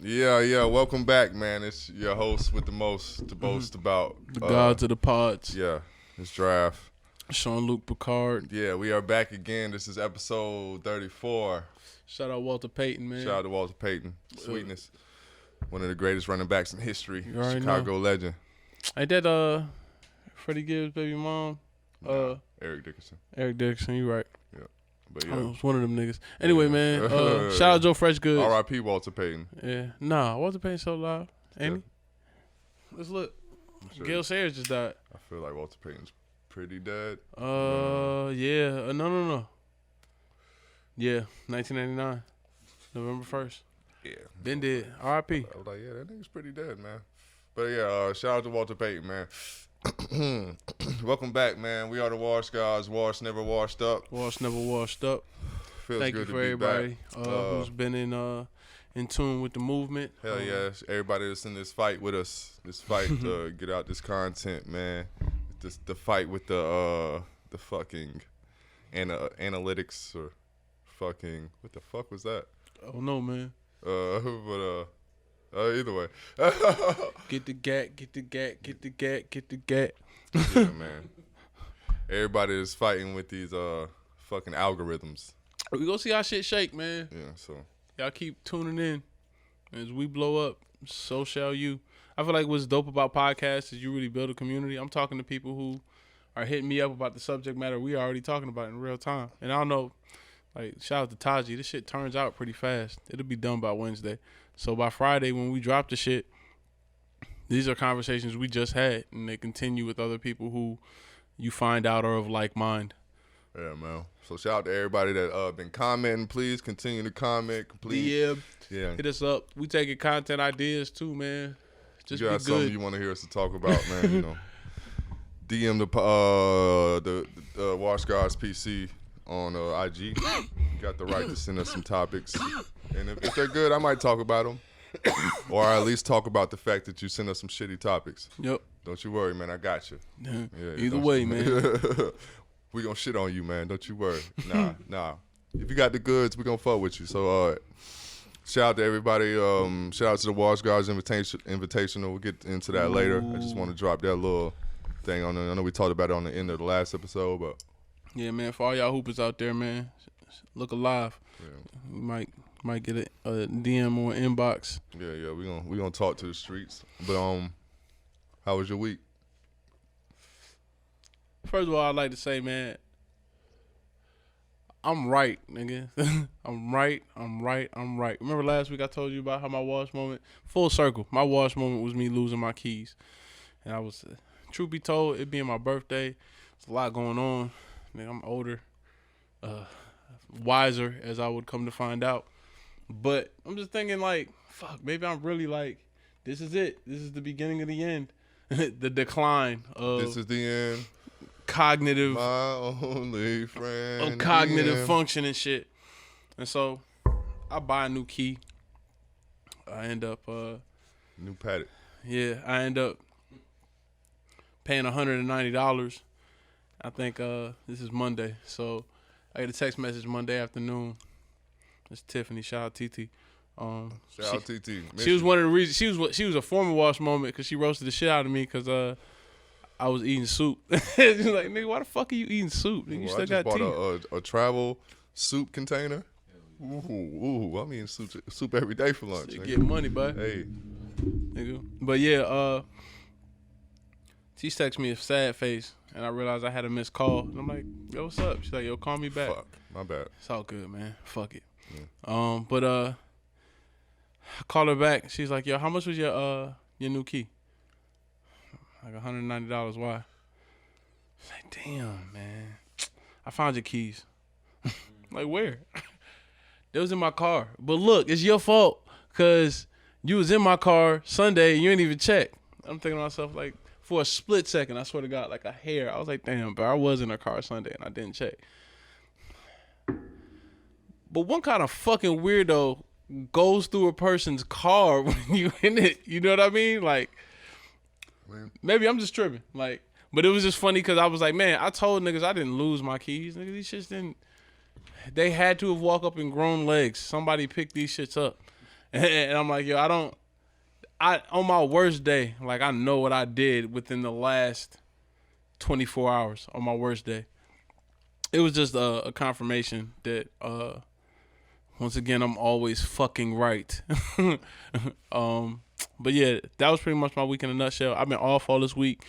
Yeah. Welcome back, man. It's your host with the most to boast about. The gods of the pods. Yeah, it's Draft. Sean-Luc Picard. Yeah, we are back again. This is episode 34. Shout out Walter Payton, man. Shout out to Walter Payton. Sweetness. One of the greatest running backs in history. You already Chicago legend. Ain't that Freddie Gibbs' baby mom? Eric Dickerson. Eric Dickerson, you right. Yeah. But I was one of them niggas. Anyway, man, shout out Joe Fresh Goods. R.I.P. Walter Payton. Yeah. Nah, Walter Payton's so loud. Ain't he? Let's look. Sure. Gil Sayers just died. I feel like Walter Payton's pretty dead. Yeah. No. Yeah, 1999. November 1st. Yeah. Been dead. R.I.P. I was like, yeah, that nigga's pretty dead, man. But yeah, shout out to Walter Payton, man. Welcome back, man. We are the Wash Guys. Wash never washed up. Wash never washed up. Feels Thank good you to for be everybody back. who's been in tune with the movement. Hell yes, everybody that's in this fight with us. This fight to get out this content, man. The fight with the fucking analytics or fucking what the fuck was that? Oh no, man. Either way. Get the gat. Yeah, man. Everybody is fighting with these fucking algorithms. We gonna see how shit shake, man. Yeah, so Y'all keep tuning in. As we blow up, so shall you. I feel like what's dope about podcasts is you really build a community. I'm talking to people who are hitting me up about the subject matter we already talking about in real time. And I don't know, like, shout out to Taji. This shit turns out pretty fast. It'll be done by Wednesday. So by Friday, when we drop the shit, these are conversations we just had, and they continue with other people who you find out are of like mind. yeah, man. So shout out to everybody that been commenting. Please continue to comment. Please. Yeah. Hit us up. We taking content ideas too, man. Just you got be something good. you want to hear us to talk about, man, you know. DM the Wash Guys PC on IG. You got the right to send us some topics. And if they're good, I might talk about them. Or at least talk about the fact that you send us some shitty topics. Yep. Don't you worry, man. I got you. Yeah. Yeah, Either way, man. We gonna shit on you, man. Don't you worry. Nah. If you got the goods, we gonna fuck with you. So, shout out to everybody. Shout out to the Wash Guys Invitational. We'll get into that later. I just want to drop that little thing on there. I know we talked about it on the end of the last episode, but Yeah, man. For all y'all hoopers out there, man, look alive. yeah. We might get a DM or inbox. Yeah. We gonna talk to the streets. But how was your week? First of all, I'd like to say, man, I'm right, nigga. I'm right. Remember last week I told you about how my wash moment, full circle, my wash moment was me losing my keys. And I was, truth be told, it being my birthday, there's a lot going on. Nigga, I'm older, wiser, as I would come to find out. But I'm just thinking, like, fuck, maybe I'm really like, this is it. This is the beginning of the end. The decline of This is the end. cognitive My only friend. of cognitive the end. function and shit. And so I buy a new key. I end up New paddock. I end up paying $190. I think this is Monday. So I get a text message Monday afternoon. It's Tiffany, shout out TT. Shout out TT. She was one of the reasons. She was a former wash moment because she roasted the shit out of me because I was eating soup. She was like, nigga, why the fuck are you eating soup? Nigga, you still I got just teeth. bought a travel soup container. Ooh, I'm eating soup every day for lunch. Shit, Nigga. get money, bud. Hey, Nigga. But yeah, she texted me a sad face, and I realized I had a missed call. And I'm like, yo, what's up? She's like, yo, call me back. fuck, my bad. It's all good, man. Fuck it. Yeah. But I called her back. She's like, yo, how much was your new key? Like $190. Why? She's like, damn, man. I found your keys. Like, where? They was in my car. But look, it's your fault because you was in my car Sunday and you ain't even check. I'm thinking to myself, like, for a split second, I swear to God, like a hair. I was like, damn, bro, I was in her car Sunday and I didn't check. But what kind of fucking weirdo goes through a person's car when you in it? You know what I mean? Like, maybe I'm just tripping. Like, but it was just funny because I was like, man, I told niggas I didn't lose my keys. Niggas, these shits didn't. They had to have walked up and grown legs. Somebody picked these shits up. And I'm like, yo, on my worst day, like I know what I did within the last 24 hours on my worst day. It was just a confirmation that once again I'm always fucking right. But yeah, that was pretty much my week in a nutshell. I've been off all this week.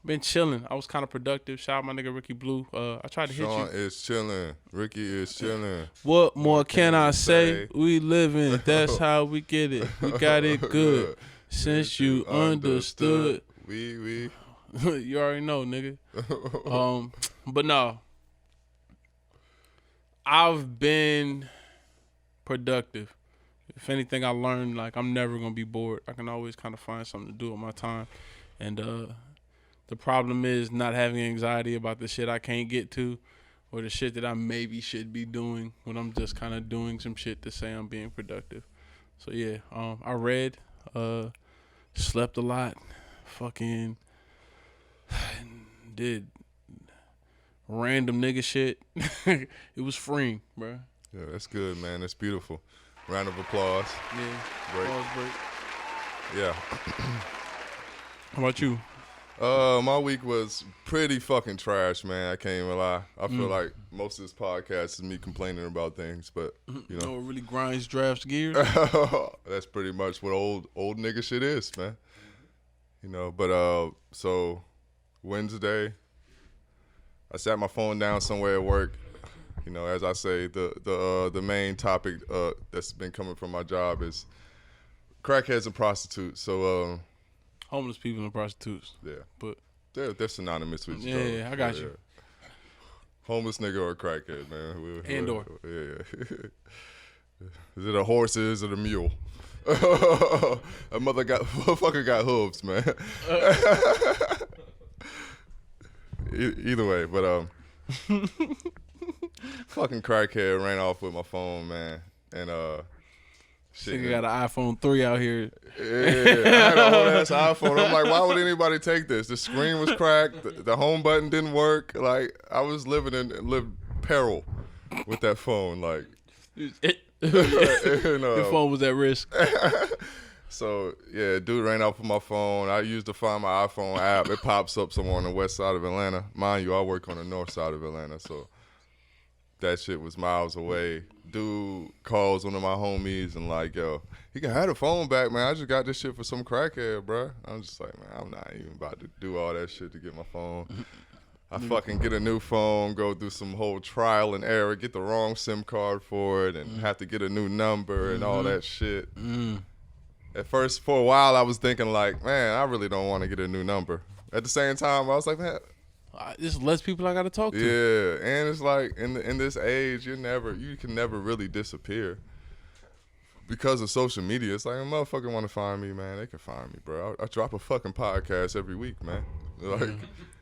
Been chilling. I was kind of productive. Shout out my nigga Ricky Blue. I tried to hit you. Sean is chilling. Ricky is chilling. What more can I say? We living. That's how we get it. We got it good. Since you understood. We. You already know, nigga. But no. I've been productive. If anything, I learned, like, I'm never going to be bored. I can always kind of find something to do with my time. And the problem is not having anxiety about the shit I can't get to or the shit that I maybe should be doing when I'm just kind of doing some shit to say I'm being productive. So, yeah, I read, slept a lot, fucking did random nigga shit. It was freeing, bro. Yeah, that's good, man. That's beautiful. Round of applause. Yeah. Break. Pause break. Yeah. How about you? My week was pretty fucking trash, man. I can't even lie. I feel like most of this podcast is me complaining about things, but you know, what really grinds drafts gears? that's pretty much what old nigga shit is, man. You know, but so Wednesday, I sat my phone down somewhere at work. You know, as I say, the main topic that's been coming from my job is crackheads and prostitutes. So Homeless people and prostitutes. yeah, But they're synonymous with each other. yeah, I got you. Homeless nigga or a crackhead, man. And/or. Yeah. Is it a horse or is it a mule? A motherfucker got hooves, man. Either way, but fucking crackhead ran off with my phone, man, and shit. Nigga got an iPhone 3 out here. Yeah, I had a whole ass iPhone. I'm like, why would anybody take this? The screen was cracked. The home button didn't work. Like, I was living peril with that phone. Like, The phone was at risk. So yeah, dude ran off with my phone. I used to find my iPhone app. It pops up somewhere on the west side of Atlanta. Mind you, I work on the north side of Atlanta, so that shit was miles away. Dude calls one of my homies and like, yo, he can have the phone back, man. I just got this shit for some crackhead, bro. I'm just like, man, I'm not even about to do all that shit to get my phone. I fucking get a new phone, go through some whole trial and error, get the wrong SIM card for it, and have to get a new number and all that shit. At first, for a while, I was thinking like, man, I really don't want to get a new number. At the same time, I was like, man, There's less people I got to talk to. yeah, and it's like in this age, you can never really disappear because of social media. It's like a motherfucker want to find me, man, they can find me, bro. I drop a fucking podcast every week, man. Like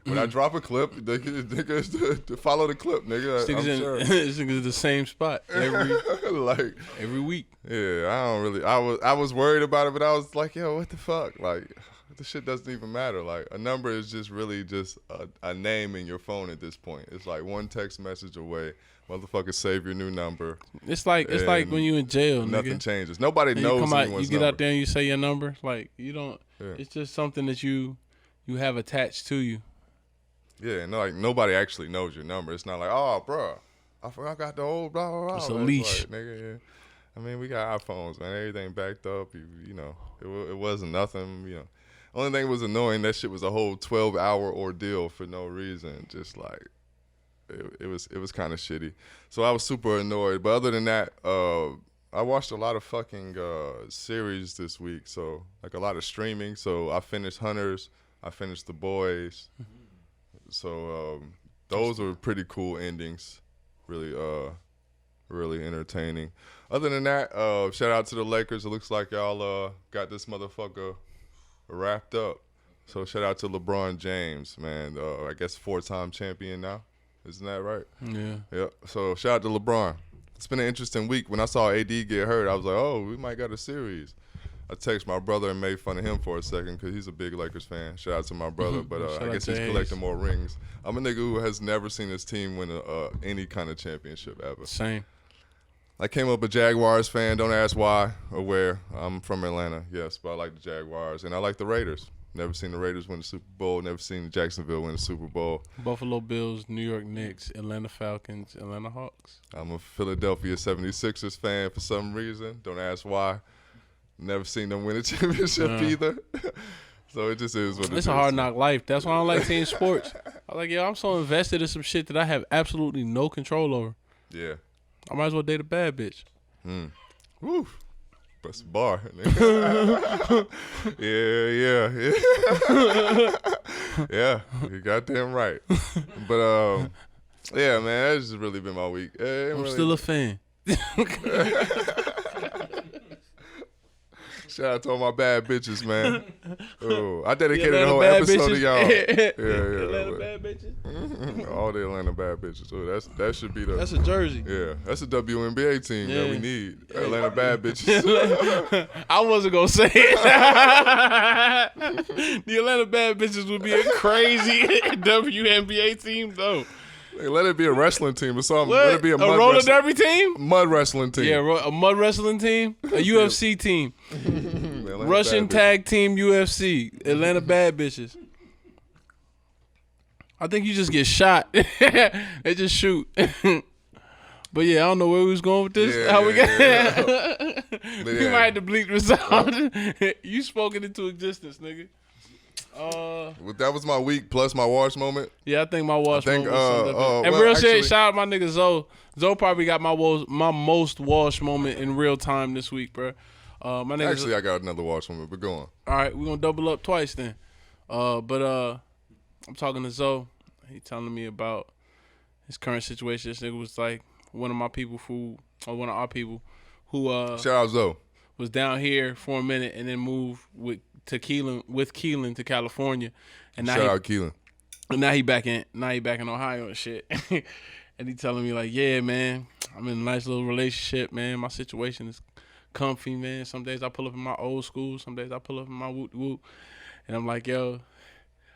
when I drop a clip, they to follow the clip, nigga. I'm sure. This nigga's in the same spot every week. Yeah, I don't really. I was worried about it, but I was like, yo, what the fuck, like. The shit doesn't even matter. Like, a number is just really just a name in your phone at this point. It's like one text message away. Motherfucker, save your new number. It's like when you in jail, nothing nigga. changes. Nobody And knows you anyone's get number. out there and you say your number. Like, you don't. Yeah. It's just something that you have attached to you. Yeah, no, like nobody actually knows your number. It's not like, oh, bro, I forgot I got the old blah blah blah. It's a leash, like, nigga. Yeah. I mean, we got iPhones, man. Everything backed up. You know, it wasn't nothing. You know. Only thing was annoying, that shit was a whole 12-hour ordeal for no reason. Just like, it was kind of shitty. So I was super annoyed. But other than that, I watched a lot of fucking series this week. So, like a lot of streaming. So I finished Hunters. I finished The Boys. So those were pretty cool endings. Really, really entertaining. Other than that, shout out to the Lakers. It looks like y'all got this motherfucker wrapped up. So shout out to LeBron James, man. I guess 4-time champion now. Isn't that right? Yeah. Yeah. So shout out to LeBron. It's been an interesting week. When I saw AD get hurt, I was like, oh, we might got a series. I texted my brother and made fun of him for a second because he's a big Lakers fan. Shout out to my brother, but I guess he's collecting more rings. I'm a nigga who has never seen his team win any kind of championship ever. Same. I came up a Jaguars fan. Don't ask why or where. I'm from Atlanta, yes, but I like the Jaguars. And I like the Raiders. Never seen the Raiders win the Super Bowl. Never seen Jacksonville win the Super Bowl. Buffalo Bills, New York Knicks, Atlanta Falcons, Atlanta Hawks. I'm a Philadelphia 76ers fan for some reason. Don't ask why. Never seen them win a championship either. So it just is what it is. It's a hard knock life. That's why I don't like team sports. I'm like, yo, I'm so invested in some shit that I have absolutely no control over. Yeah. I might as well date a bad bitch. Woo. That's a bar. yeah. Yeah, you're goddamn right. But, yeah, man, that's just really been my week. I'm still a fan. Shout out to all my bad bitches, man. Oh, I dedicated a whole episode to y'all. Yeah. Atlanta bad bitches. All the Atlanta bad bitches. Oh, that should be the. That's a jersey. Yeah, that's a WNBA team that we need. Atlanta bad bitches. I wasn't gonna say it. The Atlanta bad bitches would be a crazy WNBA team, though. Hey, let it be a wrestling team or something. Let it be a roller derby team. Mud wrestling team. Yeah, a mud wrestling team. A UFC team. Russian tag team UFC. Atlanta bad bitches. I think you just get shot. They just shoot. But yeah, I don't know where we was going with this. We might have to bleep this out. You spoke it into existence, nigga. Well, that was my week plus my wash moment. Yeah, I think my wash moment was and real shit, shout out my nigga Zoe. Zoe probably got my most wash moment in real time this week, bro. My nigga actually, I got another wash moment, but go on. All right, we're gonna double up twice then. But I'm talking to Zoe. He telling me about his current situation. This nigga was like one of our people who shout out Zoe. Was down here for a minute and then moved with Keelan to California. And now shout out Keelan. And now he back in Ohio and shit. And he telling me like, yeah, man, I'm in a nice little relationship, man. My situation is comfy, man. Some days I pull up in my old school, some days I pull up in my whoop. And I'm like, yo,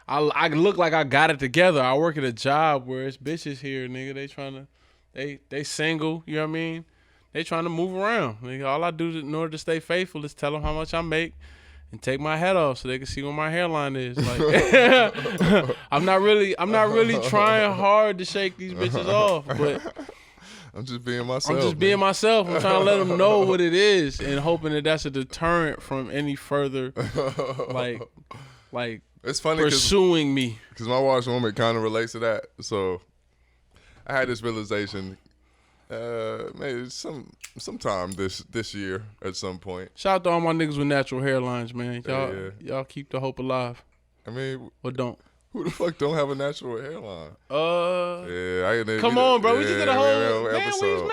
I look like I got it together. I work at a job where it's bitches here, nigga. They single, you know what I mean? They trying to move around. Nigga, all I do in order to stay faithful is tell them how much I make and take my hat off so they can see where my hairline is. Like, I'm not really trying hard to shake these bitches off, but I'm just being myself. I'm trying to let them know what it is and hoping that that's a deterrent from any further, like it's funny pursuing me. Because my wash moment kind of relates to that. So I had this realization maybe sometime this year at some point. Shout out to all my niggas with natural hairlines, man. Y'all keep the hope alive. I mean, or don't. Who the fuck don't have a natural hairline? Come on, bro. We just did a whole episode.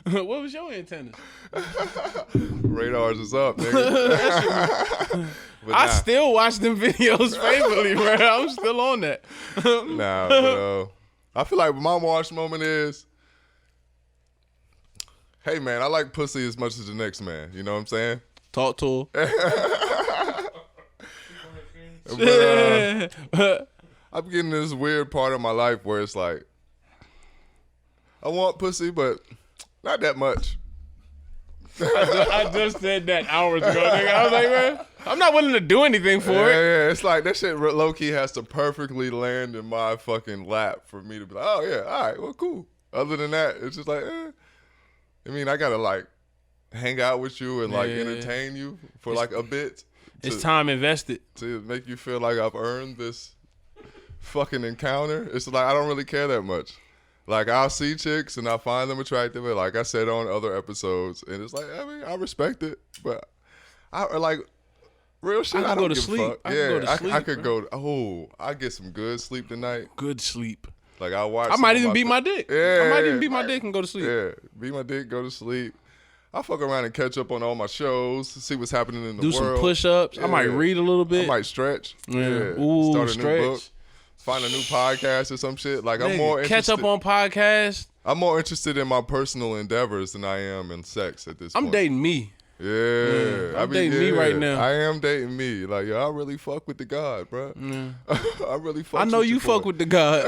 Yeah. What was your antennas? Radars is up, nigga. I still watch them videos faithfully, bro. I'm still on that. Nah, but I feel like my wash moment is, hey, man, I like pussy as much as the next man. You know what I'm saying? Talk to her. But I'm getting this weird part of my life where it's like, I want pussy, but not that much. I just said that hours ago, nigga. I was like, man, I'm not willing to do anything for it. Yeah, it's like that shit low-key has to perfectly land in my fucking lap for me to be like, oh, yeah, all right, well, cool. Other than that, it's just like, I mean, I got to, like, hang out with you and, like, entertain you for, like, a bit. It's time invested. To make you feel like I've earned this fucking encounter. It's like I don't really care that much. Like, I'll see chicks and I find them attractive, and like I said on other episodes, and it's like, I mean, I respect it, but I like real shit. I don't give a fuck. I could go. I get some good sleep tonight. Good sleep. Like I watch. I might even beat my dick. Yeah, I might even beat my dick and go to sleep. Yeah, beat my dick, go to sleep. I fuck around and catch up on all my shows, see what's happening in the world. Do some push-ups. Yeah. I might read a little bit. I might stretch. Yeah. Ooh, start a stretch. new book. Find a new podcast or some shit. Like, I'm more interested. Catch up on podcasts. I'm more interested in my personal endeavors than I am in sex at this point. I'm dating me. Yeah, I'm dating me right now. I am dating me. Like, yo, I really fuck with the God, bro. I really fuck. I know you fuck with the God,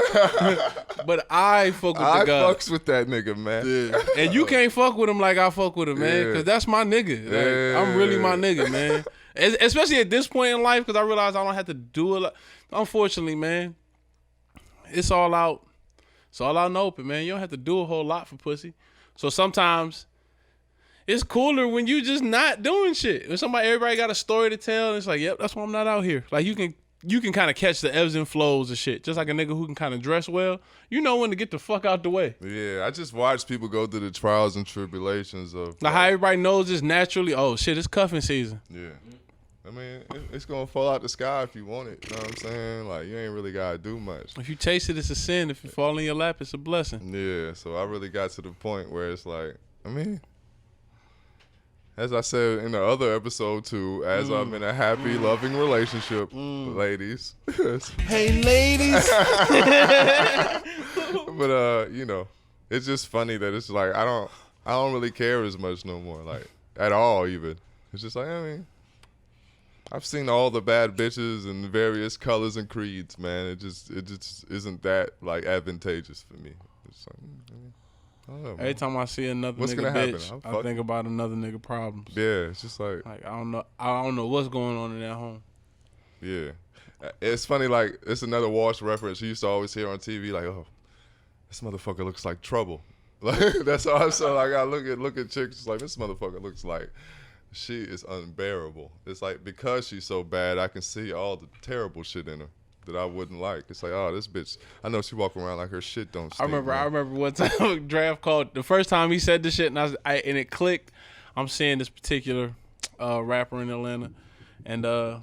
but I fuck with the God. I fucks with that nigga, man. Yeah. And you can't fuck with him like I fuck with him, man, because that's my nigga. Like, I'm really my nigga, man. Especially at this point in life, because I realize I don't have to do it. Unfortunately, man, it's all out. It's all out in the open, man. You don't have to do a whole lot for pussy. So sometimes it's cooler when you just not doing shit. When everybody got a story to tell, and it's like, yep, that's why I'm not out here. Like you can kind of catch the ebbs and flows of shit. Just like a nigga who can kind of dress well, you know when to get the fuck out the way. Yeah, I just watch people go through the trials and tribulations of like how everybody knows just naturally, oh shit, it's cuffing season. Yeah. I mean, it's gonna fall out the sky if you want it. You know what I'm saying? Like, you ain't really gotta do much. If you taste it, it's a sin. If it fall in your lap, it's a blessing. Yeah, so I really got to the point where it's like, I mean, as I said in the other episode too, as I'm in a happy, loving relationship, ladies. Hey, ladies. But you know, it's just funny that it's like I don't really care as much no more, like at all even. It's just like, I mean, I've seen all the bad bitches in various colors and creeds, man. It just isn't that like advantageous for me. It's like, I don't know, man. Every time I see another What's nigga gonna happen? bitch, I think about another nigga problems. Yeah, it's just like I don't know what's going on in that home. Yeah, it's funny. Like, it's another Walsh reference. You used to always hear on TV, like, "Oh, this motherfucker looks like trouble." Like, that's all I saw. Like, I look at chicks, like, this motherfucker looks like she is unbearable. It's like, because she's so bad, I can see all the terrible shit in her that I wouldn't like. It's like, oh, this bitch, I know she walk around like her shit don't stink. I remember one time Draft called the first time he said this shit, and and it clicked. I'm seeing this particular rapper in Atlanta, and I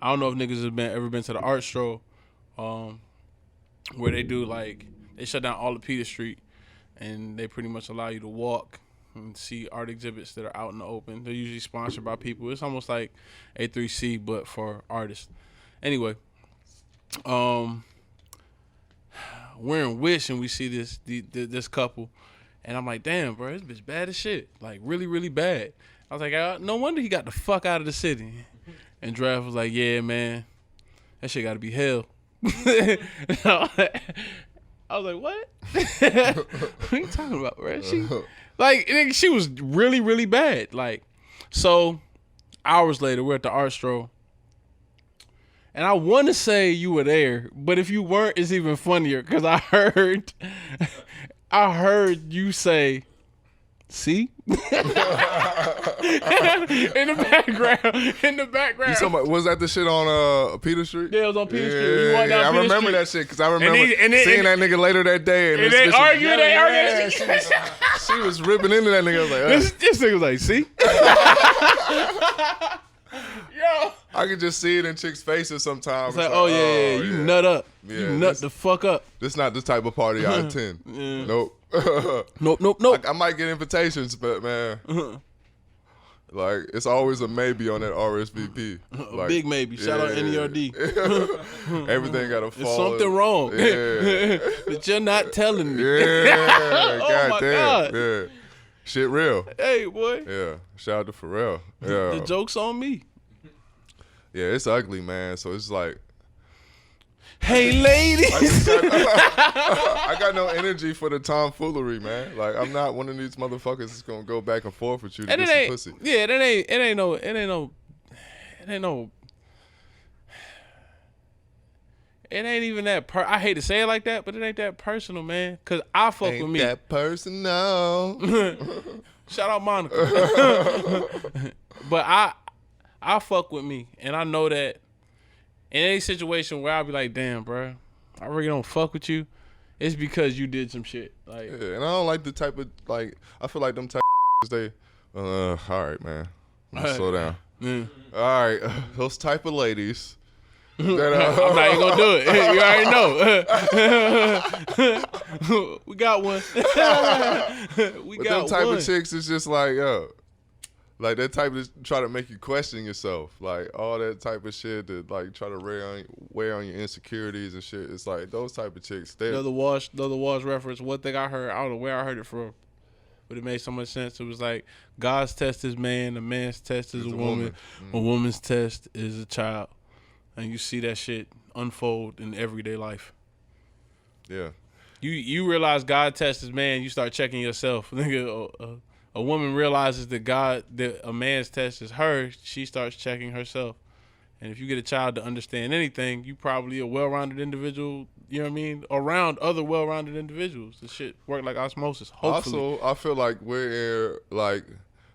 don't know if niggas have ever been to the art stroll, where they do like they shut down all of Peter Street, and they pretty much allow you to walk and see art exhibits that are out in the open. They're usually sponsored by people. It's almost like A3C but for artists. Anyway, we're in Wish and we see this couple, and I'm like, damn, bro, this bitch bad as shit, like really, really bad. I was like, no wonder he got the fuck out of the city. And Draft was like, yeah, man, that shit got to be hell. I was like, what? What are you talking about, bro? She was really, really bad. Like, so hours later, we're at the art stroll. And I want to say you were there, but if you weren't, it's even funnier because I heard you say, "See," in the background. You talking about, was that the shit on Peter Street? Yeah, it was on Peter Street. You walked down I Peter remember Street. that shit because I remember seeing that nigga later that day. And they argued. She was ripping into that nigga. I was like, this nigga was like, "See." Yo, I could just see it in chicks' faces sometimes. It's like, oh yeah, you nut up. Yeah, you nut the fuck up. This not the type of party I attend. Yeah. Nope. Nope. I might get invitations, but man, like, it's always a maybe on that RSVP. Like, big maybe. Shout out NERD. Everything gotta fall. There's something wrong that you're not telling me. Yeah. Oh my God. Yeah. Shit real. Hey, boy. Yeah. Shout out to Pharrell. Yeah. The joke's on me. Yeah, it's ugly, man. So it's like, hey, ladies. I got no energy for the tomfoolery, man. Like, I'm not one of these motherfuckers that's gonna go back and forth with you to get some pussy. Yeah, it ain't no. It ain't even that. I hate to say it like that, but it ain't that personal, man. Cause I fuck with me. That personal. Shout out Monica. But I fuck with me, and I know that in any situation where I'll be like, damn, bro, I really don't fuck with you, it's because you did some shit. Like, yeah, and I don't like the type of, like, I feel like them type of they, all right, man. Slow down. Yeah. All right, those type of ladies. That, I'm not even gonna do it. You already know. We got one. But them type of chicks is just like, yo, like that type of try to make you question yourself, like all that type of shit that like try to wear on your insecurities and shit. It's like those type of chicks. Another Walsh reference. One thing I heard, I don't know where I heard it from, but it made so much sense. It was like God's test is man, a man's test is It's a woman, a Mm. woman's test is a child, and you see that shit unfold in everyday life. Yeah. You realize God tests is man, you start checking yourself. Nigga, a woman realizes that a man's test is her, she starts checking herself. And if you get a child to understand anything, you probably a well-rounded individual, you know what I mean, around other well-rounded individuals. This shit work like osmosis, hopefully. Also, I feel like we're like,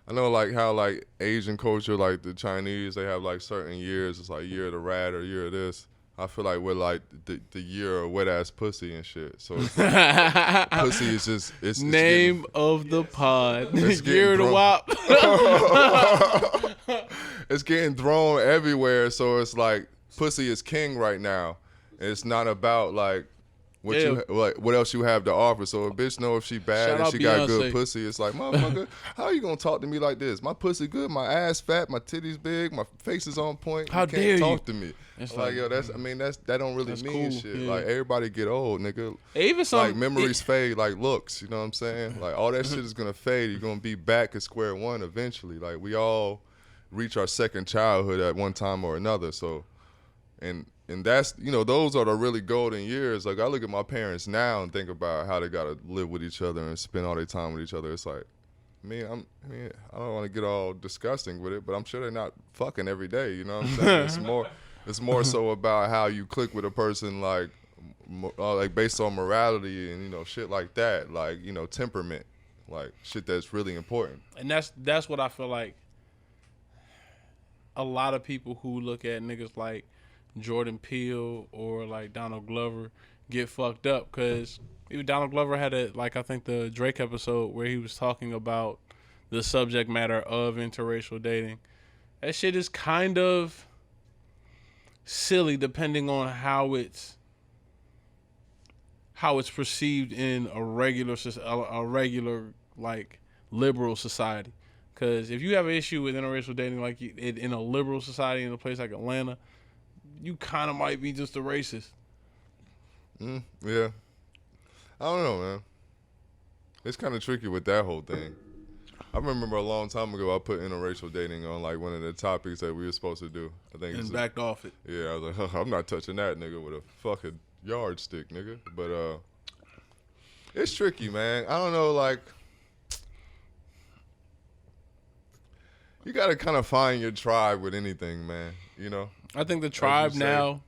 I know like how like Asian culture, like the Chinese, they have like certain years. It's like year of the rat or year of this. I feel like we're like the year of wet ass pussy and shit. So it's pussy is just it's Name of the pod. It's getting Year of the drunk. WAP. it's getting thrown everywhere. So it's like pussy is king right now. It's not about like what what else you have to offer. So a bitch know if she bad Shout and out she got Beyonce. good pussy. It's like, motherfucker, how you gonna talk to me like this? My pussy good, my ass fat, my titties big, my face is on point. How you can't dare talk you? to me. It's Like, yo, that don't really that's mean cool, shit. yeah. Like everybody get old, nigga. Even some Like memories fade like looks, you know what I'm saying? Like all that shit is gonna fade. You're gonna be back at square one eventually. Like we all reach our second childhood at one time or another. So and that's, you know, those are the really golden years. Like I look at my parents now and think about how they gotta live with each other and spend all their time with each other. It's like, I don't want to get all disgusting with it, but I'm sure they're not fucking every day. You know what I'm saying? It's more so about how you click with a person, like based on morality and, you know, shit like that, like, you know, temperament, like shit that's really important. And that's what I feel like a lot of people who look at niggas like Jordan Peele or like Donald Glover get fucked up, because even Donald Glover had I think the Drake episode where he was talking about the subject matter of interracial dating. That shit is kind of silly depending on how it's perceived in a regular like liberal society. Because if you have an issue with interracial dating like in a liberal society in a place like Atlanta, you kind of might be just a racist. Yeah. I don't know, man. It's kind of tricky with that whole thing. I remember a long time ago I put interracial dating on like one of the topics that we were supposed to do. I think And backed off it. Yeah, I was like, I'm not touching that nigga with a fucking yardstick, nigga. But it's tricky, man. I don't know, like, you gotta kind of find your tribe with anything, man. You know. I think the tribe now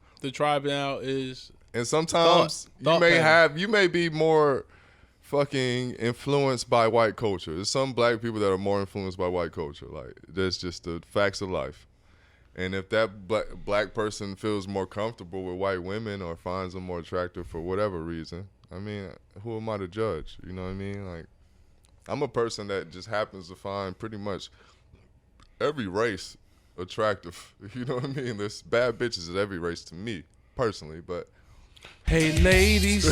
is, and sometimes you may be more fucking influenced by white culture. There's some black people that are more influenced by white culture. Like, that's just the facts of life. And if that black person feels more comfortable with white women or finds them more attractive for whatever reason, I mean, who am I to judge? You know what I mean? Like, I'm a person that just happens to find pretty much every race attractive. You know what I mean? There's bad bitches at every race to me, personally, but hey ladies.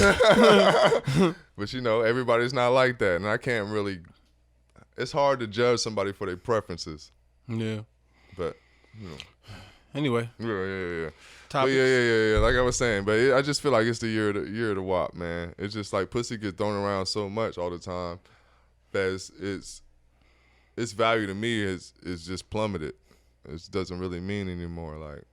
but you know, everybody's not like that, and I can't really, it's hard to judge somebody for their preferences. Yeah. But, you know. Anyway. Yeah. Topics. But yeah. Like I was saying, but I just feel like it's the year of the WAP, man. It's just like pussy gets thrown around so much all the time that its value to me is just plummeted. It doesn't really mean anymore. Like,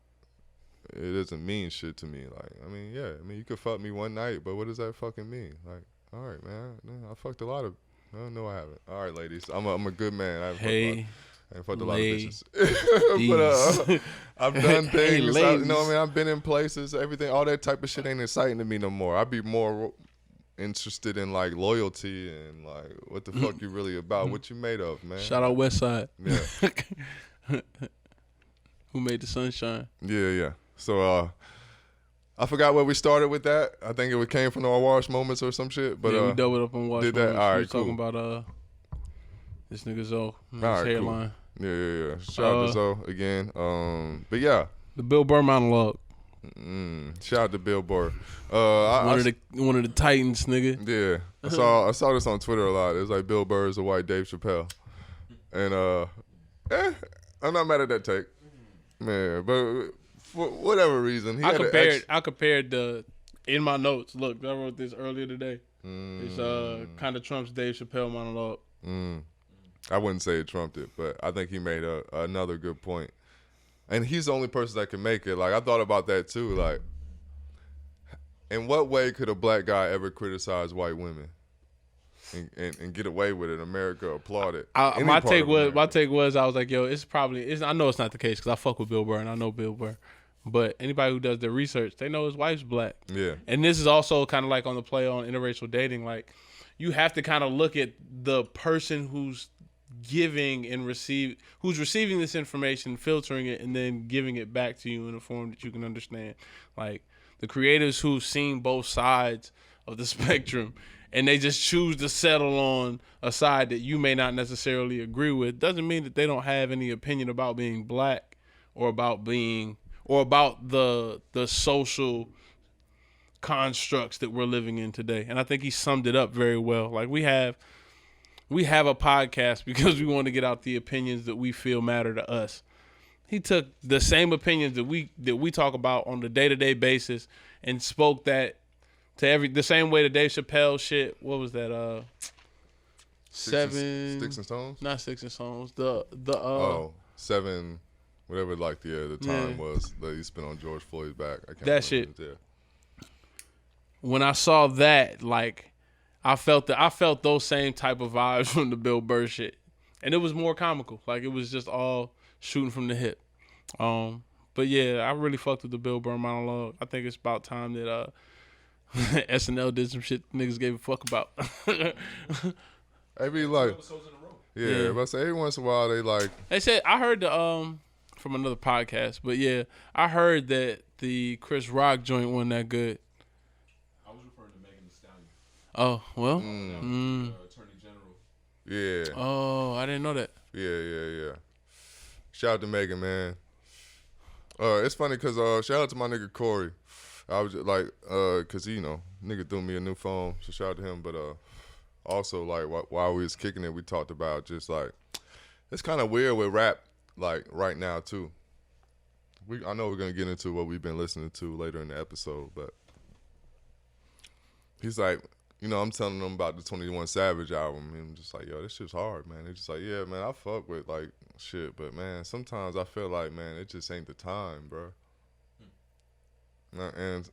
it doesn't mean shit to me. Like, I mean, you could fuck me one night, but what does that fucking mean? Like, all right, man. I fucked a lot of. No, I haven't. All right, ladies. I'm a good man. I fucked a lot of bitches. But I've done things. You know what I mean? I've been in places. Everything. All that type of shit ain't exciting to me no more. I'd be more interested in like loyalty and like what the fuck you really about, what you made of, man. Shout out Westside. Yeah. Who made the sunshine? Yeah. So I forgot where we started with that. I think it came from our Wash Moments or some shit. But yeah, we doubled up on Wash did Moments. that? All right, we was cool. talking about this nigga Zoe, his All right, hairline. Cool. Yeah. Shout out to Zoe again. But yeah. The Bill Burr monologue. Shout out to Bill Burr. One of the Titans, nigga. Yeah, I saw this on Twitter a lot. It's like Bill Burr is a white Dave Chappelle, and I'm not mad at that take, man. But for whatever reason, I compared the in my notes. Look, I wrote this earlier today. It's kind of Trump's Dave Chappelle monologue. I wouldn't say it trumped it, but I think he made another good point. And he's the only person that can make it. Like, I thought about that too. Like, in what way could a black guy ever criticize white women and get away with it? America applaud it. My take was I was like, yo, I know it's not the case because I fuck with Bill Burr and I know Bill Burr. But anybody who does their research, they know his wife's black. Yeah. And this is also kind of like on the play on interracial dating. Like, you have to kind of look at the person who's giving and who's receiving this information, filtering it, and then giving it back to you in a form that you can understand. Like, the creators who've seen both sides of the spectrum and they just choose to settle on a side that you may not necessarily agree with doesn't mean that they don't have any opinion about being black or about the social constructs that we're living in today. And I think he summed it up very well. Like, we have a podcast because we want to get out the opinions that we feel matter to us. He took the same opinions that we talk about on the day-to-day basis and spoke that to the same way the Dave Chappelle shit. What was that? Sticks and Stones? Not Sticks and Stones. 7, whatever. Like the time was that he spent on George Floyd's back. I can't that remember. shit. When I saw that, like, I felt those same type of vibes from the Bill Burr shit, and it was more comical. Like, it was just all shooting from the hip. But yeah, I really fucked with the Bill Burr monologue. I think it's about time that SNL did some shit niggas gave a fuck about. I mean, like, yeah, but I say every once in a while they said, I heard from another podcast, but yeah, I heard that the Chris Rock joint wasn't that good. I was referring to Megan Thee Stallion. Oh, well. Attorney General. Yeah. Oh, I didn't know that. Yeah. Shout out to Megan, man. It's funny because shout out to my nigga Corey. I was just like, cause he, nigga threw me a new phone, so shout out to him. But also, like, while we was kicking it, we talked about just like it's kind of weird with rap, like right now too. I know we're gonna get into what we've been listening to later in the episode, but he's like, I'm telling them about the 21 Savage album, and I'm just like, yo, this shit's hard, man. They're just like, yeah, man, I fuck with like shit, but man, sometimes I feel like, man, it just ain't the time, bro. And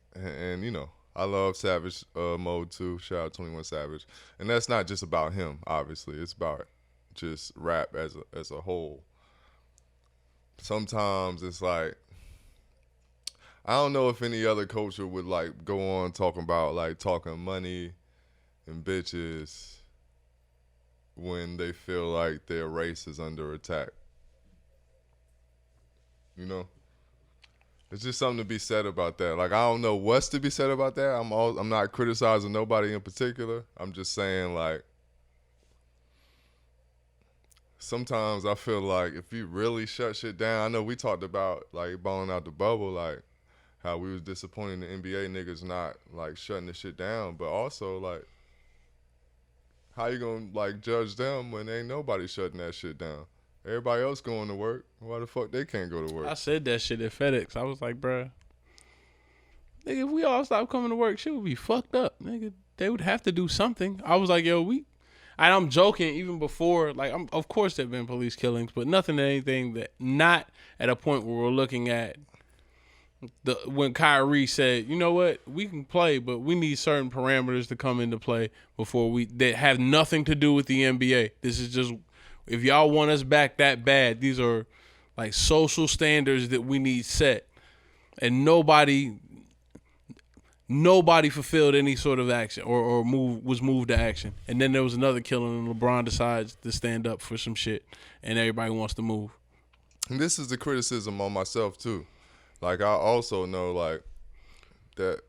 I love Savage Mode too. Shout out 21 Savage, and that's not just about him. Obviously, it's about just rap as a whole. Sometimes it's like, I don't know if any other culture would like go on talking money and bitches when they feel like their race is under attack. It's just something to be said about that. Like, I don't know what's to be said about that. I'm not criticizing nobody in particular. I'm just saying, like, sometimes I feel like if you really shut shit down, I know we talked about like balling out the bubble, like how we was disappointed in the NBA niggas not like shutting the shit down, but also like how you gonna like judge them when ain't nobody shutting that shit down? Everybody else going to work. Why the fuck they can't go to work? I said that shit at FedEx. I was like, bruh, nigga, if we all stop coming to work, shit would be fucked up. Nigga, they would have to do something. I was like, yo, and I'm joking even before, like, of course there have been police killings, but anything that not at a point where we're looking at when Kyrie said, you know what, we can play, but we need certain parameters to come into play that have nothing to do with the NBA. This is just, if y'all want us back that bad, these are like social standards that we need set. And nobody fulfilled any sort of action or was moved to action. And then there was another killing and LeBron decides to stand up for some shit and everybody wants to move. And this is the criticism on myself too. Like, I also know like that,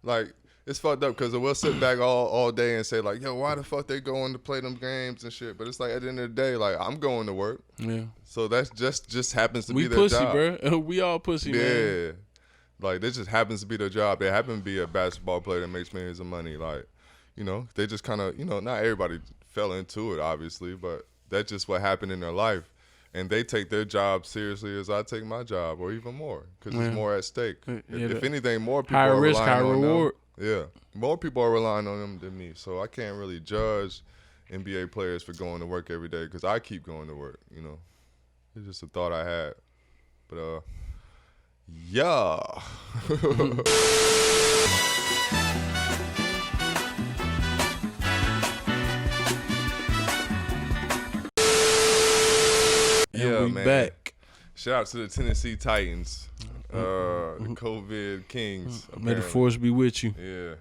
like, it's fucked up because we'll sit back all day and say like, yo, why the fuck they going to play them games and shit? But it's like at the end of the day, like, I'm going to work. Yeah. So that's just happens to be their job. We pussy, bro. We all pussy, man. Yeah. Like, this just happens to be their job. They happen to be a basketball player that makes millions of money. Like, they just kind of, not everybody fell into it, obviously, but that's just what happened in their life. And they take their job seriously as I take my job, or even more, because there's more at stake. If anything, more people are relying on them. Yeah, more people are relying on them than me. So I can't really judge NBA players for going to work every day because I keep going to work. You know, it's just a thought I had. But yeah. And we man. back. Shout out to the Tennessee Titans, the COVID Kings. May the apparently. force be with you. Yeah.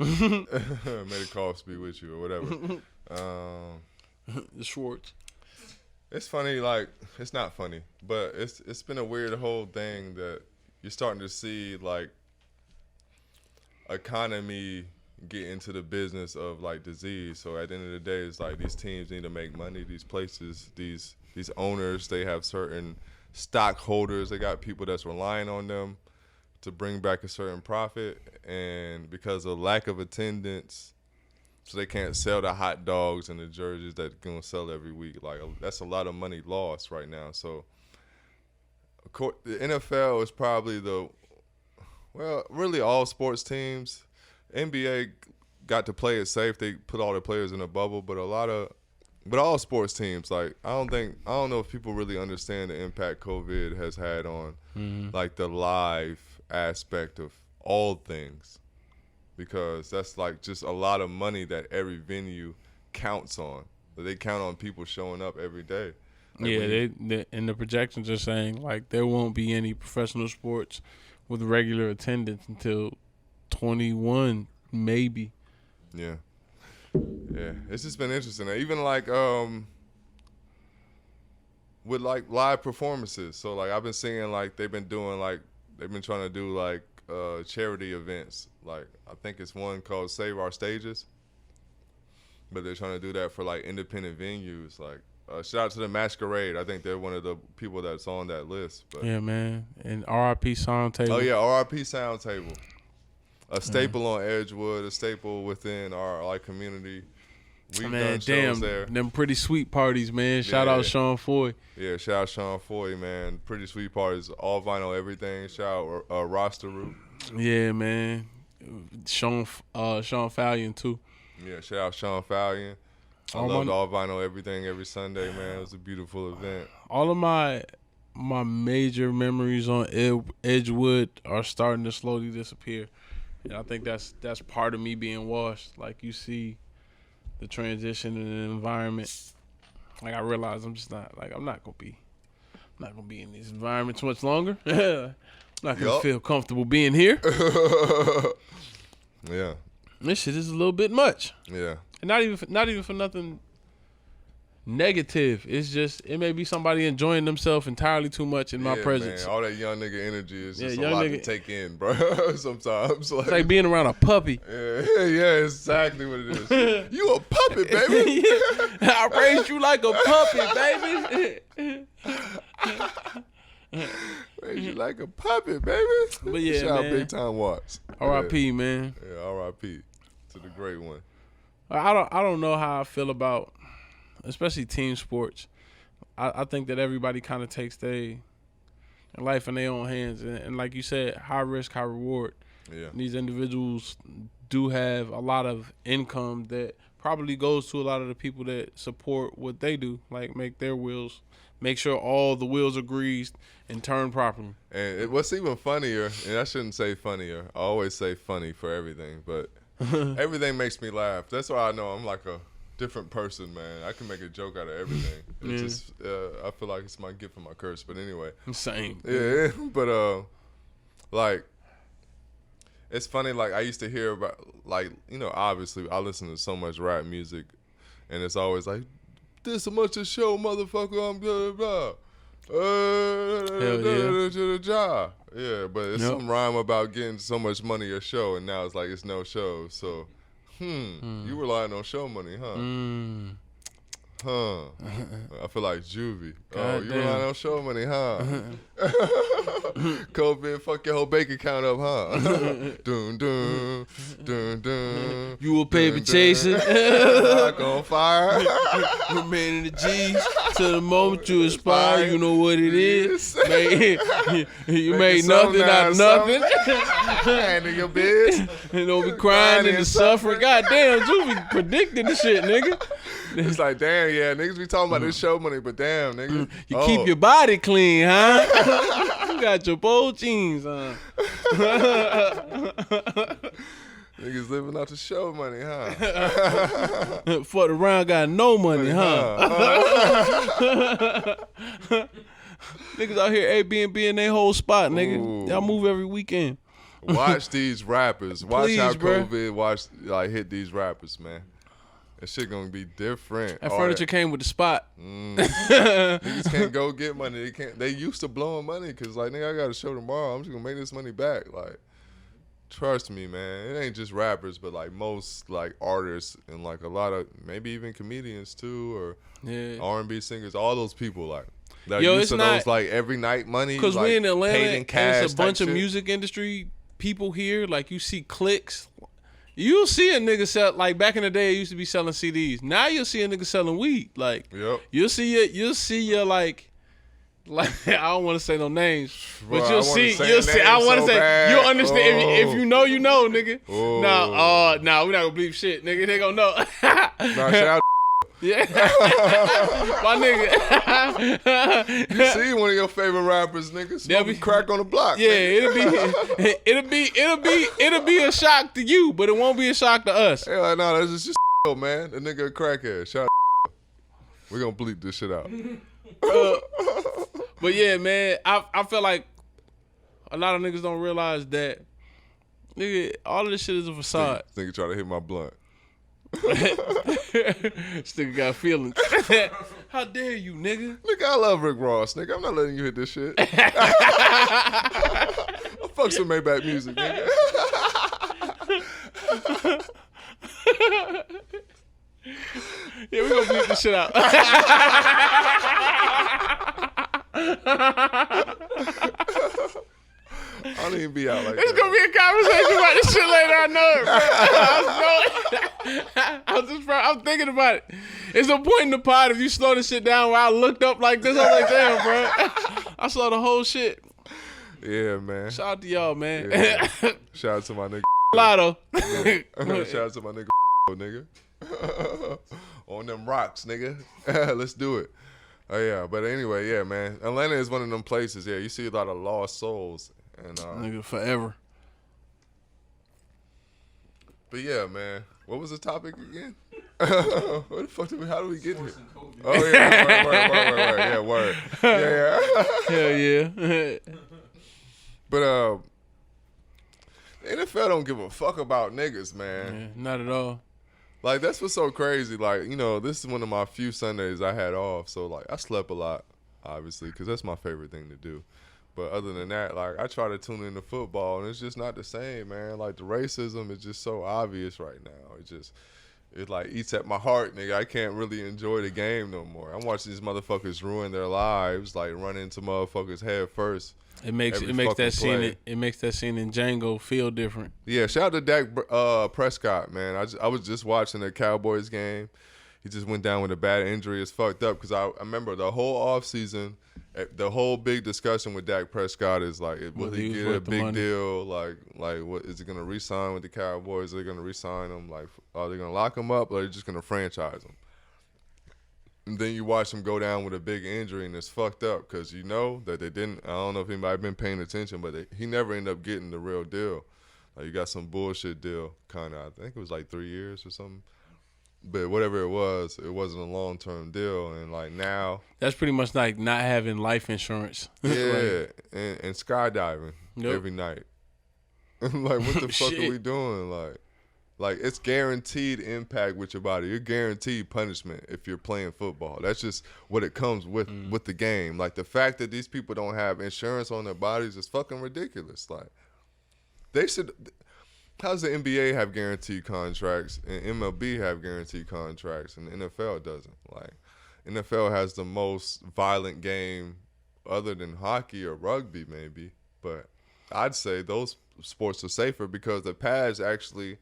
May the cops be with you or whatever. The Schwartz. It's funny, like it's not funny, but it's been a weird whole thing that you're starting to see like economy get into the business of like disease. So at the end of the day, it's like these teams need to make money. These places, these owners, they have certain stockholders. They got people that's relying on them to bring back a certain profit, and because of lack of attendance, so they can't sell the hot dogs and the jerseys that gonna sell every week. Like that's a lot of money lost right now. So, of course, the NFL is probably really all sports teams. NBA got to play it safe. They put all their players in a bubble, but all sports teams, like I don't know if people really understand the impact COVID has had on like the live aspect of all things, because that's like just a lot of money that every venue counts on. They count on people showing up every day. Like they and the projections are saying like there won't be any professional sports with regular attendance until 21 maybe. Yeah, it's just been interesting. Even like with like live performances. So like I've been seeing like they've been trying to do like charity events. Like I think it's one called Save Our Stages, but they're trying to do that for like independent venues. Like shout out to the Masquerade. I think they're one of the people that's on that list. But, yeah, man. And RIP Sound Table. oh yeah, RIP Sound Table. A staple on Edgewood, a staple within our like community. We've done shows there. Them pretty sweet parties, man. Shout out Sean Foy. Yeah, shout out Sean Foy, man. Pretty sweet parties, all vinyl, everything. Shout out Roster Root. Yeah, man. Sean Fallion too. Yeah, shout out Sean Fallion. I loved all vinyl, everything, every Sunday, man. It was a beautiful event. All of my major memories on Edgewood are starting to slowly disappear. And I think that's part of me being washed. Like you see the transition in the environment. Like I realize I'm not gonna be in this environment too much longer. I'm not gonna feel comfortable being here. Yeah. This shit is a little bit much. Yeah. And not even for nothing negative. It's just it may be somebody enjoying themselves entirely too much in my presence. Man, all that young nigga energy is just a young lot nigga, to take in, bro. Sometimes it's like being around a puppy. Yeah, exactly what it is. You a puppet, baby. I raised you like a puppet, baby. Raised you like a puppet, baby. But yeah, shout out man. Big Time Watts. R.I.P. man. Yeah, R.I.P. to the great one. I don't know how I feel about, especially team sports. I think that everybody kind of takes their life in their own hands, and like you said, high risk, high reward. Yeah. These individuals do have a lot of income that probably goes to a lot of the people that support what they do, like make sure all the wheels are greased and turn properly. And what's even funnier, and I shouldn't say funnier, I always say funny for everything, but everything makes me laugh. That's why I know I'm like a different person, man. I can make a joke out of everything. It's just, I feel like it's my gift and my curse, but anyway. Same. Yeah, but like, it's funny, like, I used to hear about, like, you know, obviously, I listen to so much rap music, and it's always like, this so much a show, motherfucker, I'm blah, blah, blah. Yeah, but it's some rhyme about getting so much money a show, and now it's like it's no show. So, you relying on show money, huh? I feel like Juvie. God you damn. relying on show money, huh? COVID, fuck your whole bank account up, huh? Dun dun dun dun. You a paper chaser. Rock on fire. Remain in the G's till the moment you aspire. You know what it is. You made nothing out of nothing. Handle your biz. And don't be crying and suffering. God damn, you be predicting the shit, nigga. It's like, damn, yeah, niggas be talking about this show money, but damn, nigga. You keep your body clean, huh? You got your bold jeans on. Niggas living out the show money, huh? Fuck around, got no money, huh? Niggas out here Airbnb in their whole spot, nigga. Ooh. Y'all move every weekend. Watch these rappers. Watch Please, how bro. COVID hit these rappers, man. That shit gonna be different. That furniture came with the spot. Niggas can't go get money. They can't. They used to blowing money because like, nigga, I got a show tomorrow. I'm just gonna make this money back. Like, trust me, man. It ain't just rappers, but like most like artists and like a lot of maybe even comedians too, or R&B singers. All those people like that Yo, used it's to not- those like every night money. Because like, we in Atlanta, paid in and cash it's a bunch type of shit. music industry people here. Like, you see clicks. You'll see a nigga sell, like back in the day, it used to be selling CDs. Now you'll see a nigga selling weed. Like, Yep. you'll see your like I don't want to say no names, Bro, but I you'll wanna see, say you'll a see. name I want to so say, bad. you'll understand. If you know, you know, nigga. Oh. Nah, we're not gonna believe shit, nigga. They gonna know. Nah, shout out. Yeah, my nigga. You see one of your favorite rappers, nigga, smoking crack on the block. Yeah, nigga. it'll be a shock to you, but it won't be a shock to us. Hey, like, no, that's just man. The nigga a crackhead. Shout out. We're gonna bleep this shit out. But yeah, man, I feel like a lot of niggas don't realize that, nigga, all of this shit is a facade. Nigga try to hit my blunt. This nigga got feelings. How dare you, nigga? Nigga, I love Rick Ross, nigga. I'm not letting you hit this shit. I fuck some Maybach music, nigga. Yeah, we gonna bleep this shit out. I don't even be out like It's that. gonna be a conversation about this shit later. I know it, bro. I'm thinking about it. It's a point in the pod if you slow the shit down where I looked up like this. I was like, damn, bro. I saw the whole shit. Yeah, man. Shout out to y'all, man. Yeah. Shout out to my nigga. Lotto. Shout out to my nigga. Nigga. On them rocks, nigga. Let's do it. Oh, yeah. But anyway, yeah, man. Atlanta is one of them places. Yeah, you see a lot of lost souls. And Nigga, forever. But yeah, man. What was the topic again? What the fuck did we? How did we get here? Oh yeah, word. Yeah, word. Yeah. Hell yeah. But the NFL don't give a fuck about niggas, man. Yeah, not at all. Like that's what's so crazy. Like this is one of my few Sundays I had off, so like I slept a lot, obviously, because that's my favorite thing to do. But other than that, like I try to tune into football, and it's just not the same, man. Like the racism is just so obvious right now. It like eats at my heart, nigga. I can't really enjoy the game no more. I'm watching these motherfuckers ruin their lives, like run into motherfuckers head first. It makes Every that fucking scene play. it makes that scene in Django feel different. Yeah, shout out to Dak Prescott, man. I was just watching the Cowboys game. He just went down with a bad injury. It's fucked up because I remember the whole offseason, the whole big discussion with Dak Prescott is like, will Whether he he was get a worth the big money. deal? Like what is he gonna re-sign with the Cowboys? Are they gonna re-sign him? Like, are they gonna lock him up or are they just gonna franchise him? And then you watch him go down with a big injury, and it's fucked up because you know that they didn't. I don't know if anybody been paying attention, but he never ended up getting the real deal. Like you got some bullshit deal, kind of. I think it was like 3 years or something. But whatever it wasn't a long-term deal. And like now, That's pretty much like not having life insurance. yeah, and skydiving Yep. every night. Like what the fuck are Shit. we doing? Like it's guaranteed impact with your body. You're guaranteed punishment if you're playing football. That's just what it comes with the game. Like the fact that these people don't have insurance on their bodies is fucking ridiculous. Like they should. How's the NBA have guaranteed contracts and MLB have guaranteed contracts and the NFL doesn't? Like NFL has the most violent game other than hockey or rugby, maybe. But I'd say those sports are safer because the pads actually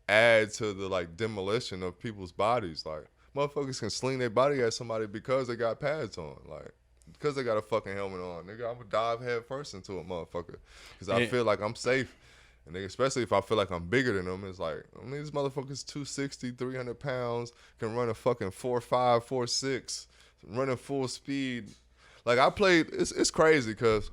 add to the like demolition of people's bodies. Like motherfuckers can sling their body at somebody because they got pads on. Like because they got a fucking helmet on. Nigga, I would dive head first into a motherfucker because I feel like I'm safe. And nigga, especially if I feel like I'm bigger than them, it's like, I mean, these motherfuckers 260, 300 pounds, can run a fucking 4.5, 4.6, running full speed. Like, I played, it's crazy because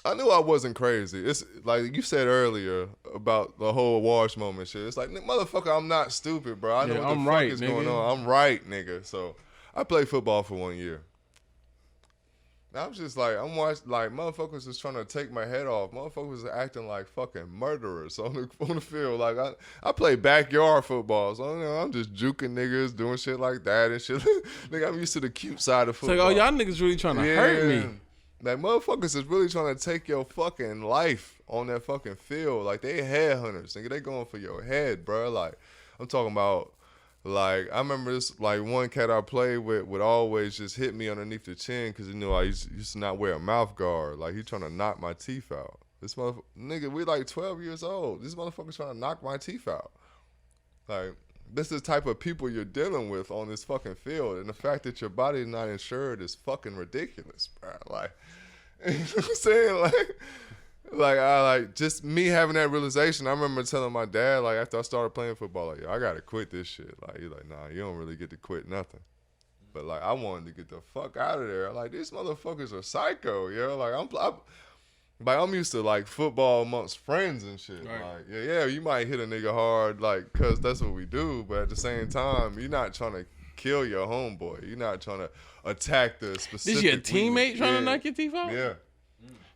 I knew I wasn't crazy. It's like you said earlier about the whole wash moment shit. It's like, motherfucker, I'm not stupid, bro. I know what the fuck is going on. I'm right, nigga. So, I played football for 1 year. I was just like, I'm watching, like, motherfuckers is trying to take my head off. Motherfuckers are acting like fucking murderers on the field. Like, I play backyard football, so I'm just juking niggas, doing shit like that and shit. Nigga, I'm used to the cute side of football. It's like, oh, y'all niggas really trying to hurt me. Like, motherfuckers is really trying to take your fucking life on that fucking field. Like, they headhunters. Nigga, they going for your head, bro. Like, I'm talking about, like, I remember this, like, one cat I played with would always just hit me underneath the chin because he knew I used to not wear a mouth guard. Like, he trying to knock my teeth out. This motherfucker, nigga, we like 12 years old. This motherfucker's trying to knock my teeth out. Like, this is the type of people you're dealing with on this fucking field. And the fact that your body is not insured is fucking ridiculous, bro. Like, you know what I'm saying? Like, just me having that realization, I remember telling my dad, like, after I started playing football, like, yo, I got to quit this shit. Like, he's like, nah, you don't really get to quit nothing. But, like, I wanted to get the fuck out of there. Like, these motherfuckers are psycho, yo. Like, I'm used to, like, football amongst friends and shit. Right. Like, yeah, you might hit a nigga hard, like, because that's what we do. But at the same time, you're not trying to kill your homeboy. You're not trying to attack the specific. This your teammate trying to knock your teeth out? Yeah.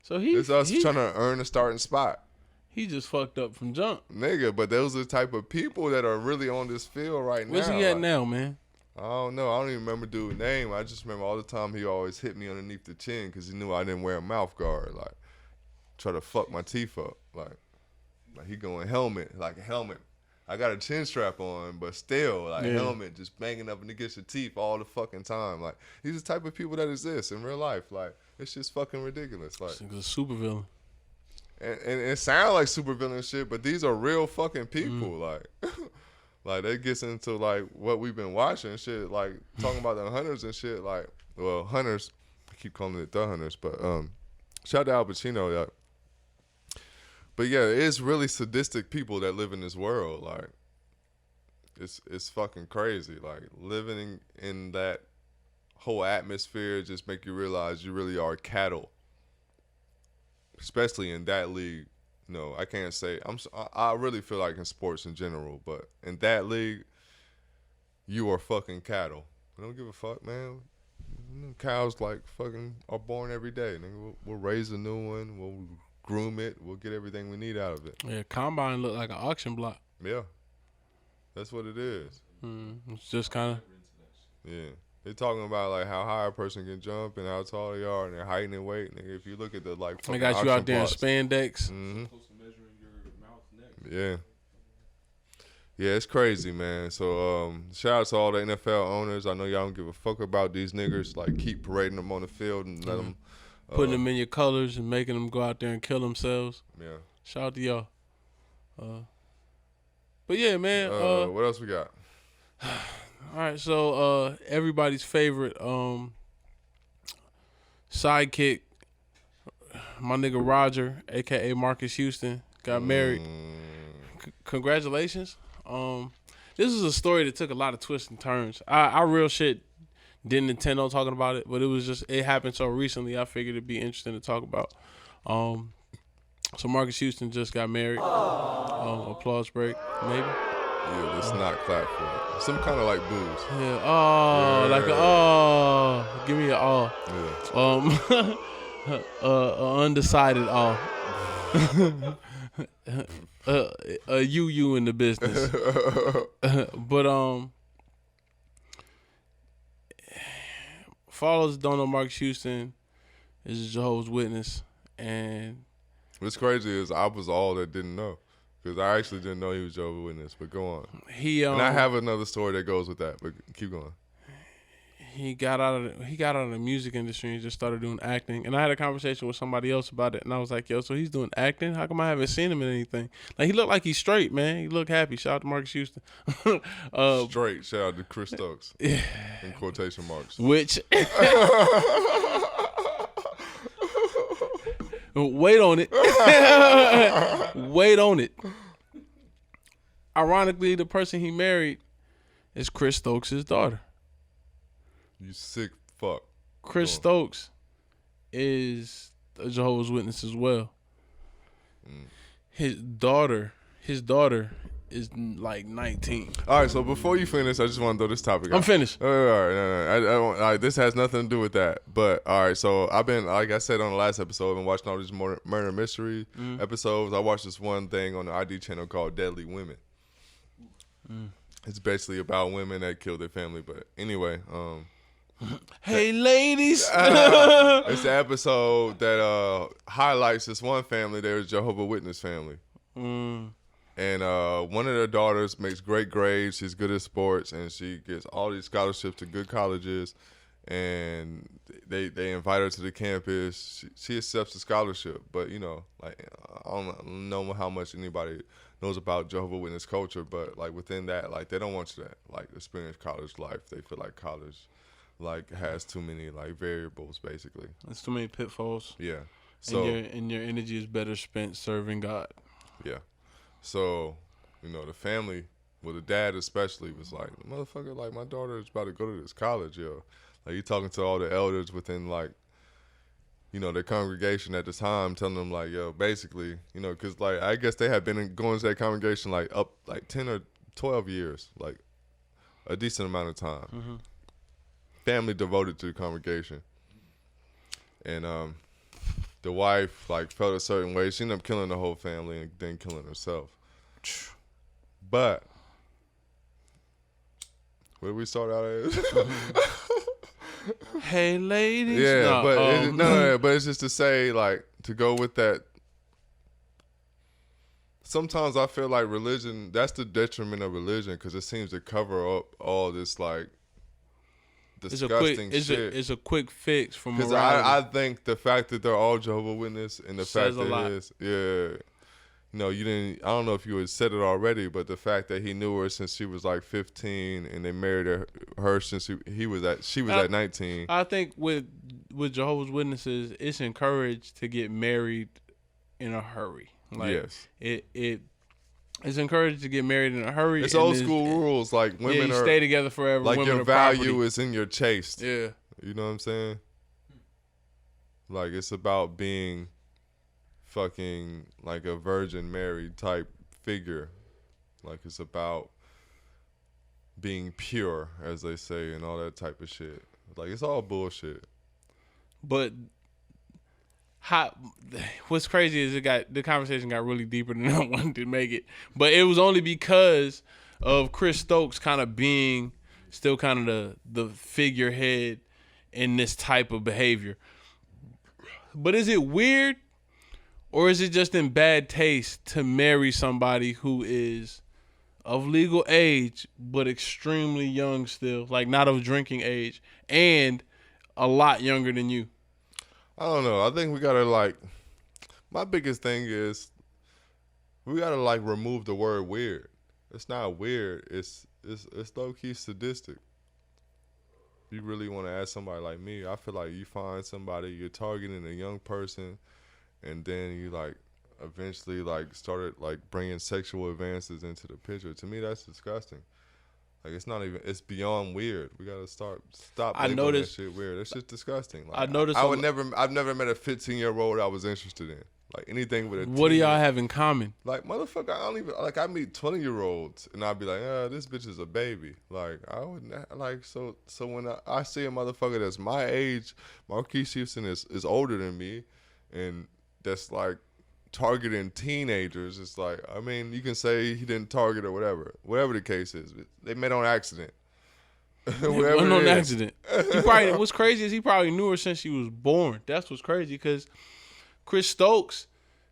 So It's us trying to earn a starting spot. He just fucked up from jump. Nigga, but those are the type of people that are really on this field right now. Where's he at now, man? I don't know. I don't even remember dude's name. I just remember all the time he always hit me underneath the chin because he knew I didn't wear a mouth guard. Like, try to fuck my teeth up. Like he going helmet, like a helmet. I got a chin strap on, but still, like, helmet just banging up against your teeth all the fucking time. Like, these are the type of people that exist in real life. Like, it's just fucking ridiculous. Like, It's a super villain. And it sounds like supervillain shit, but these are real fucking people. Like, like they gets into like what we've been watching and shit. Like talking about the hunters and shit. Like, well, hunters. I keep calling it the hunters, but shout out to Al Pacino. Yeah. But yeah, it's really sadistic people that live in this world. Like, it's fucking crazy. Like living in that whole atmosphere just make you realize you really are cattle. Especially in that league, I can't say I really feel like in sports in general, but in that league, you are fucking cattle. I don't give a fuck, man. Cows like fucking are born every day. We'll raise a new one. We'll groom it. We'll get everything we need out of it. Yeah, combine look like an auction block. Yeah, that's what it is. It's just kind of. Yeah. They're talking about like how high a person can jump and how tall they are and their height and weight. Nigga, if you look at the like, They got you out there in spandex. Mm-hmm. Close to measuring your mouth neck. Yeah. Yeah, it's crazy, man. So shout out to all the NFL owners. I know y'all don't give a fuck about these niggas. Like, keep parading them on the field and let them Putting them in your colors and making them go out there and kill themselves. Yeah. Shout out to y'all. But yeah, man. What else we got? All right, so everybody's favorite sidekick, my nigga Roger, a.k.a. Marcus Houston, got married. Congratulations. This is a story that took a lot of twists and turns. I real shit didn't intend on talking about it, but it happened so recently, I figured it'd be interesting to talk about. So Marcus Houston just got married. Applause break, maybe. Yeah, let's not clap for it. Some kind of like booze. Yeah. Give me an Yeah. undecided you in the business. But followers don't know Marcus Houston is a Jehovah's Witness, and What's crazy is I was all that didn't know. Because I actually didn't know he was Jehovah's Witness, but go on. he and I have another story that goes with that, but keep going. he got out of the music industry and just started doing acting. And I had a conversation with somebody else about it, and I was like, "Yo, so he's doing acting? How come I haven't seen him in anything? Like, he looked like he's straight, man. He looked happy. Shout out to Marcus Houston." Straight. Shout out to Chris Stokes. In quotation marks. Which wait on it. Wait on it. Ironically, the person he married is Chris Stokes' daughter. You sick fuck. Chris Stokes is a Jehovah's Witness as well. His daughter is like 19. All right, so before you finish, I just want to throw this topic out. I'm finished. All right, no. All right, this has nothing to do with that. But, all right, so I've been, like I said on the last episode, I've been watching all these murder mystery episodes. I watched this one thing on the ID channel called Deadly Women. It's basically about women that kill their family. But anyway, Hey, ladies. it's the episode that highlights this one family. They're a Jehovah's Witness family. And one of their daughters makes great grades. She's good at sports, and she gets all these scholarships to good colleges. And they invite her to the campus. She accepts the scholarship, but like I don't know how much anybody knows about Jehovah's Witness culture, but like within that, like they don't want you to like experience college life. They feel like college like has too many like variables, basically. There's too many pitfalls. Yeah. So and your energy is better spent serving God. yeah. So, the family, well, the dad especially was like, motherfucker, like, my daughter is about to go to this college, yo. Like, you talking to all the elders within, like, their congregation at the time, telling them, like, yo, basically, because, like, I guess they had been going to that congregation, like, up, like, 10 or 12 years, like, a decent amount of time. Family devoted to the congregation. And, the wife, like, felt a certain way. She ended up killing the whole family and then killing herself. But where did we start out at? Hey, ladies. Yeah, but it's just to say, like, to go with that. Sometimes I feel like religion, that's the detriment of religion, because it seems to cover up all this, like, disgusting shit. It's a quick fix for morality. Because I think the fact that they're all Jehovah's Witness and the Says fact a lot. that it is, you didn't, I don't know if you had said it already, but the fact that he knew her since she was like 15 and they married her since she was at 19. I think with Jehovah's Witnesses, it's encouraged to get married in a hurry. Like, yes. It's encouraged to get married in a hurry. It's old school rules, like women you are stay together forever. like women your are value property. is in your chaste. Yeah. You know what I'm saying? Like it's about being fucking like a Virgin Mary type figure. Like it's about being pure, as they say, and all that type of shit. Like it's all bullshit. But what's crazy is the conversation got really deeper than I wanted to make it. But it was only because of Chris Stokes kind of being still kind of the figurehead in this type of behavior. But is it weird, or is it just in bad taste to marry somebody who is of legal age but extremely young still, like not of drinking age, and a lot younger than you? I don't know. I think we gotta my biggest thing is we gotta remove the word weird. It's not weird. It's low key sadistic. If you really want to ask somebody like me, I feel like you find somebody, you're targeting a young person, and then you eventually started bringing sexual advances into the picture. To me, that's disgusting. It's not even. It's beyond weird. We gotta stop labeling that shit weird. It's just disgusting. I noticed. I've never met a 15-year-old I was interested in. Anything with a. What do y'all have in common? Motherfucker, I don't even I meet 20-year-olds and I'd be like, this bitch is a baby. I wouldn't so when I see a motherfucker that's my age, Marquise Houston is older than me, and that's targeting teenagers. It's you can say he didn't target or whatever the case is. They met on accident. Whatever on accident. What's crazy is he probably knew her since she was born. That's what's crazy, because Chris Stokes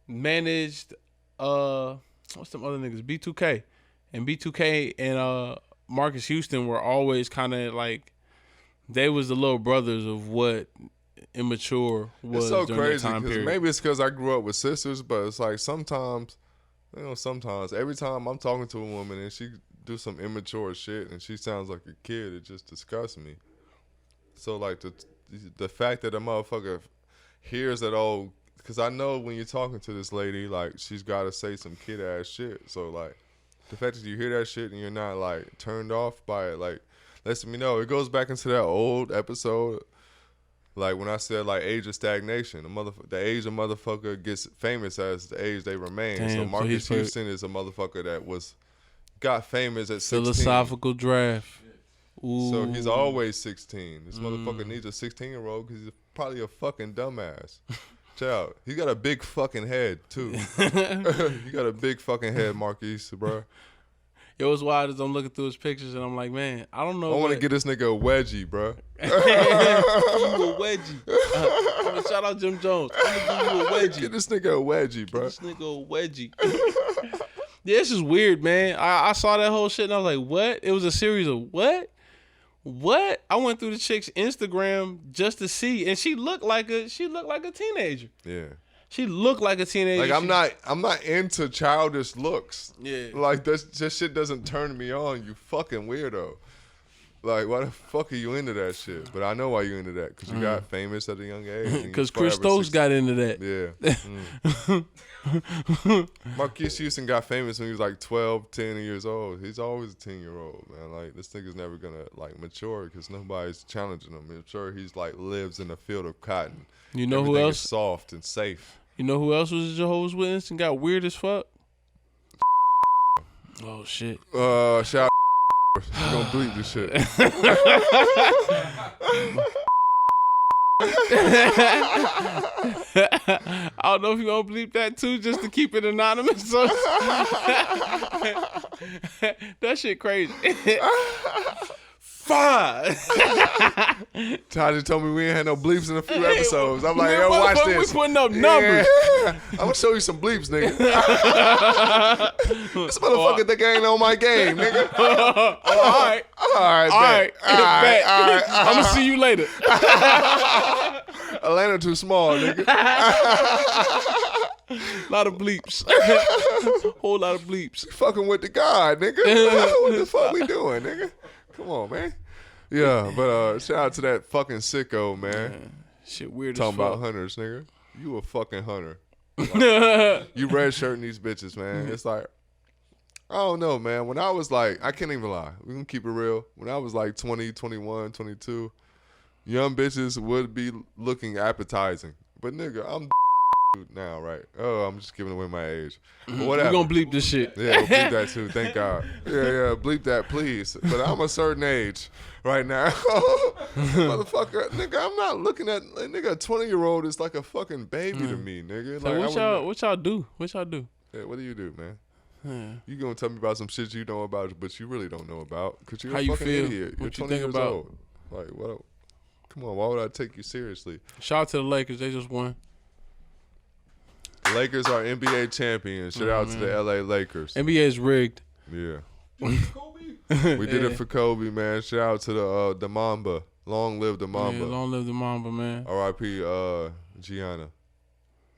managed what's them other niggas, B2K, and B2K and Marcus Houston were always kind of they was the little brothers of what immature was It's so during crazy that time because period. maybe it's because I grew up with sisters, but it's like sometimes every time I'm talking to a woman and she do some immature shit and she sounds like a kid, it just disgusts me. So like the fact that a motherfucker hears that old, because I know when you're talking to this lady, like she's got to say some kid ass shit. So like the fact that you hear that shit and you're not like turned off by it, like lets me know. It goes back into that old episode. Like when I said like age of stagnation, the age a motherfucker gets famous as the age they remain. Damn, So so Marcus he's Houston is a motherfucker that got famous at 16. Philosophical draft. Ooh. So he's always 16. This motherfucker needs a 16-year-old because he's probably a fucking dumbass. Child, he got a big fucking head too. You got a big fucking head, Marquise, bro. It was wild as I'm looking through his pictures and I'm like, man, I don't know. I want to get this nigga a wedgie, bro. give you a wedgie. Shout out Jim Jones. I'm gonna give you a wedgie. Get this nigga a wedgie, bro. This nigga a wedgie. Yeah, it's just weird, man. I saw that whole shit and I was like, what? It was a series of what? What? I went through the chick's Instagram just to see, and she looked like a teenager. Yeah. She looked like a teenager. Like I'm not into childish looks. Yeah. Like that shit doesn't turn me on. You fucking weirdo. Like why the fuck are you into that shit? But I know why you into that because you got famous at a young age. and you Because forever Chris Stokes got into that. Yeah. Marquise Houston got famous when he was like 12, 10 years old. He's always a 10-year-old, man. Like this nigga's never gonna like mature because nobody's challenging him. I'm sure he's like lives in a field of cotton. You know who Everything else? is soft and safe. You know who else was a Jehovah's Witness and got weird as fuck? Oh shit. Shout out. You gonna bleep this shit. I don't know if you gonna bleep that too, just to keep it anonymous. So that shit crazy. Fine. Ty just told me we ain't had no bleeps in a few episodes. I'm like, yo, watch Motherfucker, this. We putting up numbers. Yeah. I'm gonna show you some bleeps, nigga. This motherfucker think I ain't on my game, nigga. All right. All right, Bet. I'm gonna see you later. Atlanta too small, nigga. Lot of bleeps. Whole lot of bleeps. Fucking with the God, nigga. What the fuck we doing, nigga? Come on, man. Yeah, but shout out to that fucking sicko, man. Shit weird Talking as fuck. about hunters, nigga. You a fucking hunter. Like, you red shirting these bitches, man. It's like, I don't know, man. When I was like, I can't even lie. We can keep it real. When I was like 20, 21, 22, young bitches would be looking appetizing. But nigga, I'm now, right? Oh, I'm just giving away my age. But We're whatever. gonna bleep this shit. Yeah, we'll bleep that too. Thank God. Yeah, bleep that, please. But I'm a certain age right now. Motherfucker, nigga, I'm not looking at, nigga, a 20-year-old is like a fucking baby to me, nigga. So Like, what y'all do? What y'all do? yeah, what do you do, man? Yeah. You gonna tell me about some shit you know about, but you really don't know about because you're How a you fucking feel? idiot. You're What you 20 think years about- old. Like, what? Come on, why would I take you seriously? Shout out to the Lakers. They just won. The Lakers are NBA champions. Shout out to the LA Lakers. NBA is rigged. Yeah. Kobe. We did it for Kobe, man. Shout out to the Mamba. Long live the Mamba. Yeah, long live the Mamba, man. R.I.P. Gianna.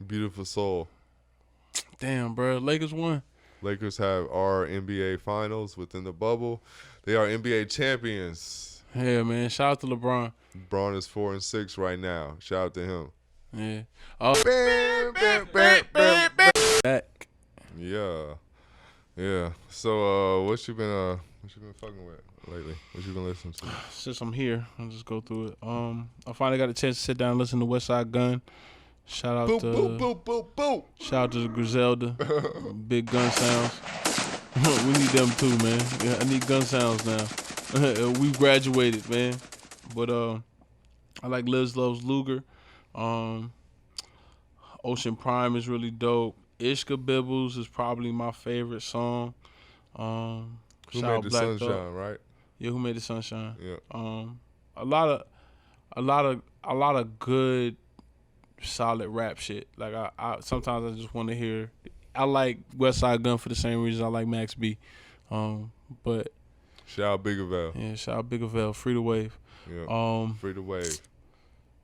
Beautiful soul. Damn, bro. Lakers won. Lakers have our NBA finals within the bubble. They are NBA champions. Yeah, man. Shout out to LeBron. Braun is 4-6 right now. Shout out to him. Yeah. Oh, Bam, bam, bam, bam, bam. back. Yeah. So what you been fucking with lately? What you been listening to? Since I'm here, I'll just go through it. I finally got a chance to sit down and listen to West Side Gun. Shout out Boop, to boop, boop, boop, boop. shout out to the Griselda. Big gun sounds. We need them too, man. Yeah, I need gun sounds now. We graduated, man. But I like Liz Loves Luger. Ocean Prime is really dope. Ishka Bibbles is probably my favorite song. Who Shout made out the Black sunshine, Thought. right? Yeah, Who Made the Sunshine? Yeah. A lot of good, solid rap shit. Like I sometimes I just want to hear. I like West Side Gun for the same reason I like Max B. But Shout out Biggerville. Yeah, shout out Biggerville, Free the Wave. Yeah. Free the wave.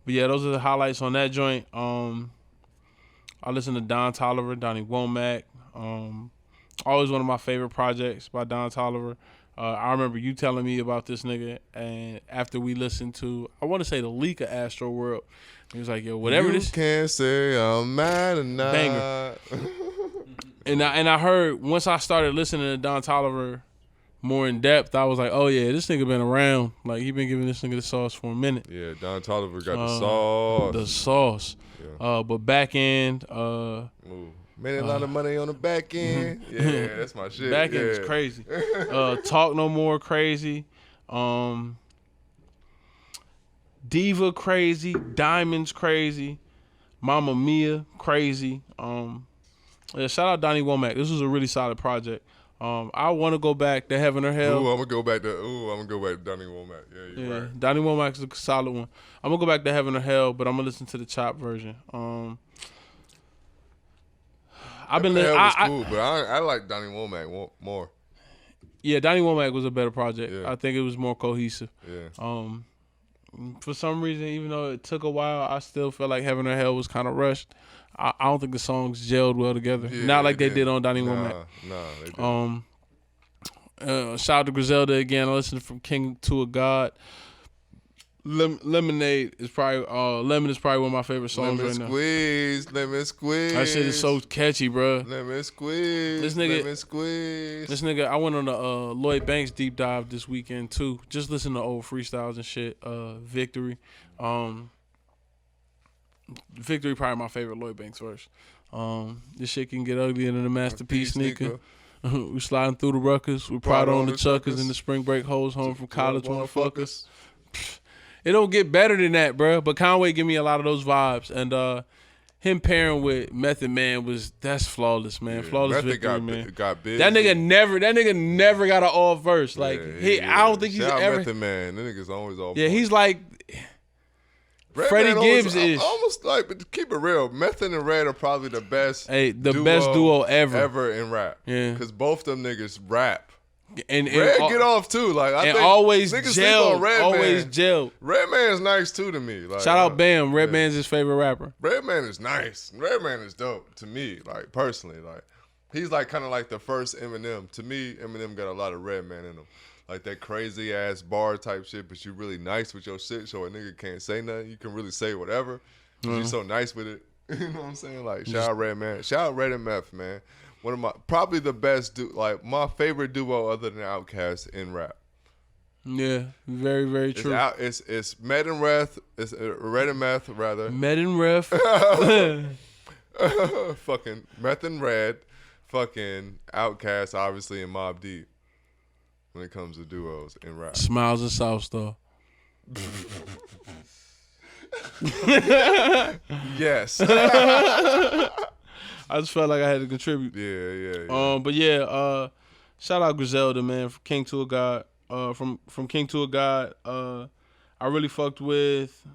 But yeah, those are the highlights on that joint. I listen to Don Toliver, Donnie Womack. Always one of my favorite projects by Don Toliver. I remember you telling me about this nigga, and after we listened to, I want to say the leak of Astro World, he was like, yo, whatever you this. You can't say I'm mad or not. Banger. and I heard, once I started listening to Don Toliver more in depth, I was like, oh yeah, this nigga been around. Like, he been giving this nigga the sauce for a minute. Yeah, Don Toliver got the sauce. The sauce. Yeah. But back end, made a lot of money on the back end. Yeah, that's my shit. Back end is crazy. Talk No More crazy. Diva crazy. Diamonds crazy. Mamma Mia crazy. Yeah, shout out Donnie Womack. This was a really solid project. I want to go back to Heaven or Hell. I'm gonna go back to Donnie Womack. Yeah, you're right. Donnie Womack is a solid one. I'm gonna go back to Heaven or Hell, but I'm gonna listen to the chop version. I've been listening. Cool, but I like Donnie Womack more. Yeah, Donnie Womack was a better project. Yeah. I think it was more cohesive. Yeah. For some reason, even though it took a while, I still felt like Heaven or Hell was kind of rushed. I don't think the songs gelled well together. Yeah, Not like they did on Donnie Womack. Nah, they didn't. Shout out to Griselda again. I listened From King to a God. Lemonade is probably Lemon is probably one of my favorite songs right now. Lemon squeeze. That shit is so catchy, bro. Lemon squeeze. Lemon squeeze. This nigga, I went on the Lloyd Banks deep dive this weekend too. Just listen to old freestyles and shit. Victory. Victory probably my favorite Lloyd Banks verse. This shit can get uglier than the Masterpiece sneaker. We sliding through the ruckers. We Prada on the chuckers and the spring break hoes home from college motherfuckers. It don't get better than that, bro. But Conway give me a lot of those vibes, and him pairing with Method Man that's flawless, man. Yeah, flawless Method Victory, man. Got big. That nigga never got an off verse. Like I don't think he's ever. Method Man, that nigga's always off. Yeah, he's like Freddie Gibbs is almost like, but to keep it real, Method and Red are probably the best. Best duo ever in rap. Yeah, because both them niggas rap. And Red get off too, like I think always Red gel. Redman's nice too to me. Like, shout out Bam, Redman's his favorite rapper. Redman is nice. Redman is dope to me, like personally. Like he's like kind of like the first Eminem. To me, Eminem got a lot of Redman in him, like that crazy ass bar type shit. But you really nice with your shit, so a nigga can't say nothing. You can really say whatever. You're so nice with it. You know what I'm saying? Like shout out Redman, shout out Red and Meth, man. One of my probably the best like my favorite duo other than Outkast in rap. Yeah, very very true. It's Med and Reth. It's Red and Meth rather. Med and Ref. Fucking Meth and Red. Fucking Outkast obviously and Mobb Deep. When it comes to duos in rap. Smiles and South Star. Yes. I just felt like I had to contribute. Yeah. But yeah, shout out Griselda, man, from King to a God. From King to a God. I really fucked with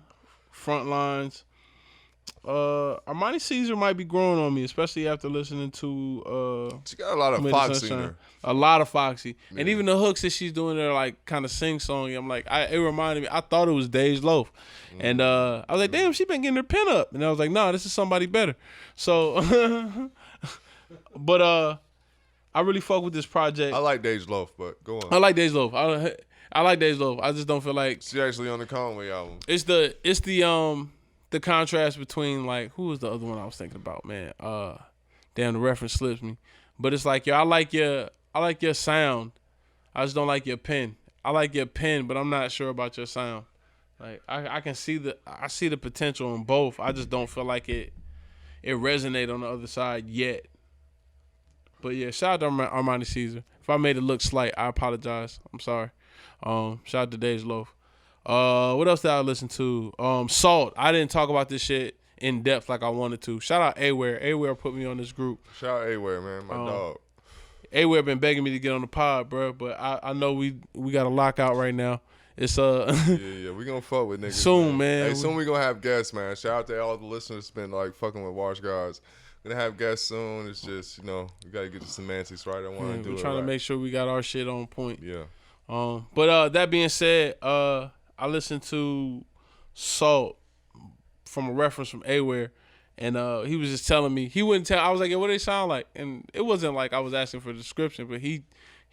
Frontlines. Armani Caesar might be growing on me, especially after listening to she got a lot of Foxy in her. A lot of Foxy. Yeah. And even the hooks that she's doing there, like kind of sing-songy. I'm like, it reminded me, I thought it was Dej Loaf. And I was like, damn, she been getting her pin up. And I was like, nah, this is somebody better. So, but I really fuck with this project. I like Dej Loaf, but go on. I like Dej Loaf. I like Dej Loaf. I just don't feel like she actually on the Conway album. It's the contrast between, like, who was the other one I was thinking about, man? Damn, the reference slips me. But it's like, yo, I like your sound. I just don't like your pen. I like your pen, but I'm not sure about your sound. Like I can see the potential in both. I just don't feel like it resonate on the other side yet. But yeah, shout out to Armani Caesar. If I made it look slight, I apologize. I'm sorry. Shout out to Dej Loaf. What else did I listen to? Salt. I didn't talk about this shit in depth like I wanted to. Shout out Aware. Aware put me on this group. Shout out Aware, man. My dog. Aware been begging me to get on the pod, bro. But I know we got a lockout right now. It's yeah, we gonna fuck with niggas soon, man. Hey, soon we gonna have guests, man. Shout out to all the listeners been like fucking with Wash Guys. Gonna have guests soon. It's just, we gotta get the semantics right. I want to do it. We're trying to make sure we got our shit on point. Yeah. But that being said, I listened to Salt from a reference from Aware, and he was just telling me he wouldn't tell. I was like, "Yo, what they sound like?" And it wasn't like I was asking for a description, but he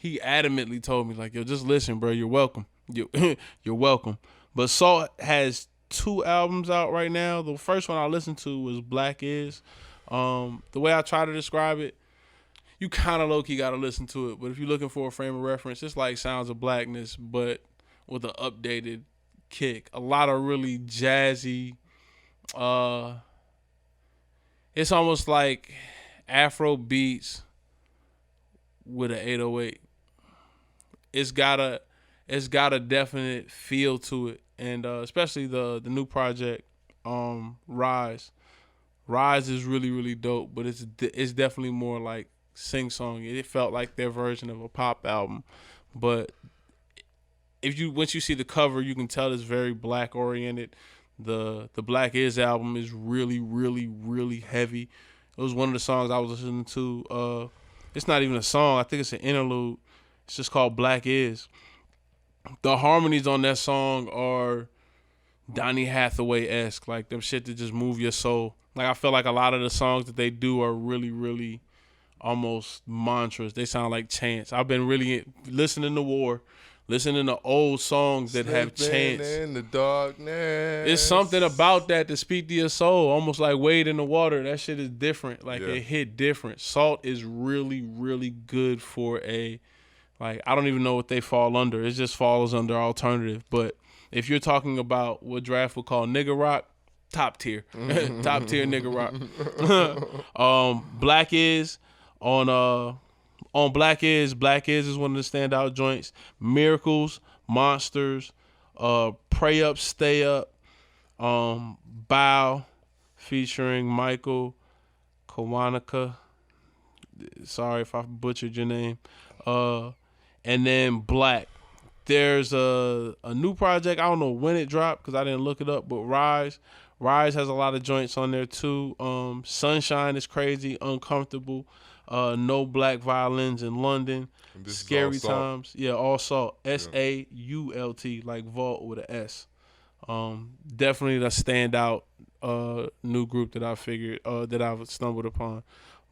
adamantly told me like, "Yo, just listen, bro. You're welcome. You're welcome." But Salt has 2 albums out right now. The first one I listened to was Black Is. The way I try to describe it, you kind of low-key got to listen to it. But if you're looking for a frame of reference, it's like Sounds of Blackness, but with an updated kick. A lot of really jazzy. It's almost like Afro beats with an 808. It's got a definite feel to it, and especially the new project, Rise. Rise is really, really dope, but it's definitely more like sing song. It felt like their version of a pop album, but once you see the cover, you can tell it's very black oriented. The Black Is album is really, really, really heavy. It was one of the songs I was listening to. It's not even a song. I think it's an interlude. It's just called Black Is. The harmonies on that song are Donny Hathaway-esque, like them shit that just move your soul. Like I feel like a lot of the songs that they do are really, really almost mantras. They sound like chants. I've been really listening to War, listening to old songs that have chants. In the darkness. It's something about that to speak to your soul, almost like Wade in the Water. That shit is different. Like it hit different. Salt is really, really good for I don't even know what they fall under. It just falls under alternative. But if you're talking about what Draft would call nigga rock, top tier. Top tier nigga rock. Black Is on Black Is is one of the standout joints. Miracles, Monsters, Pray Up, Stay Up, Bow, featuring Michael Kawanaka. Sorry if I butchered your name. And then Black. There's a new project. I don't know when it dropped because I didn't look it up, but Rise has a lot of joints on there too. Sunshine is crazy, Uncomfortable, No Black Violins in London, Scary Times. Yeah, all Salt. SAULT, like vault with an S. Definitely the standout new group that I figured that I've stumbled upon.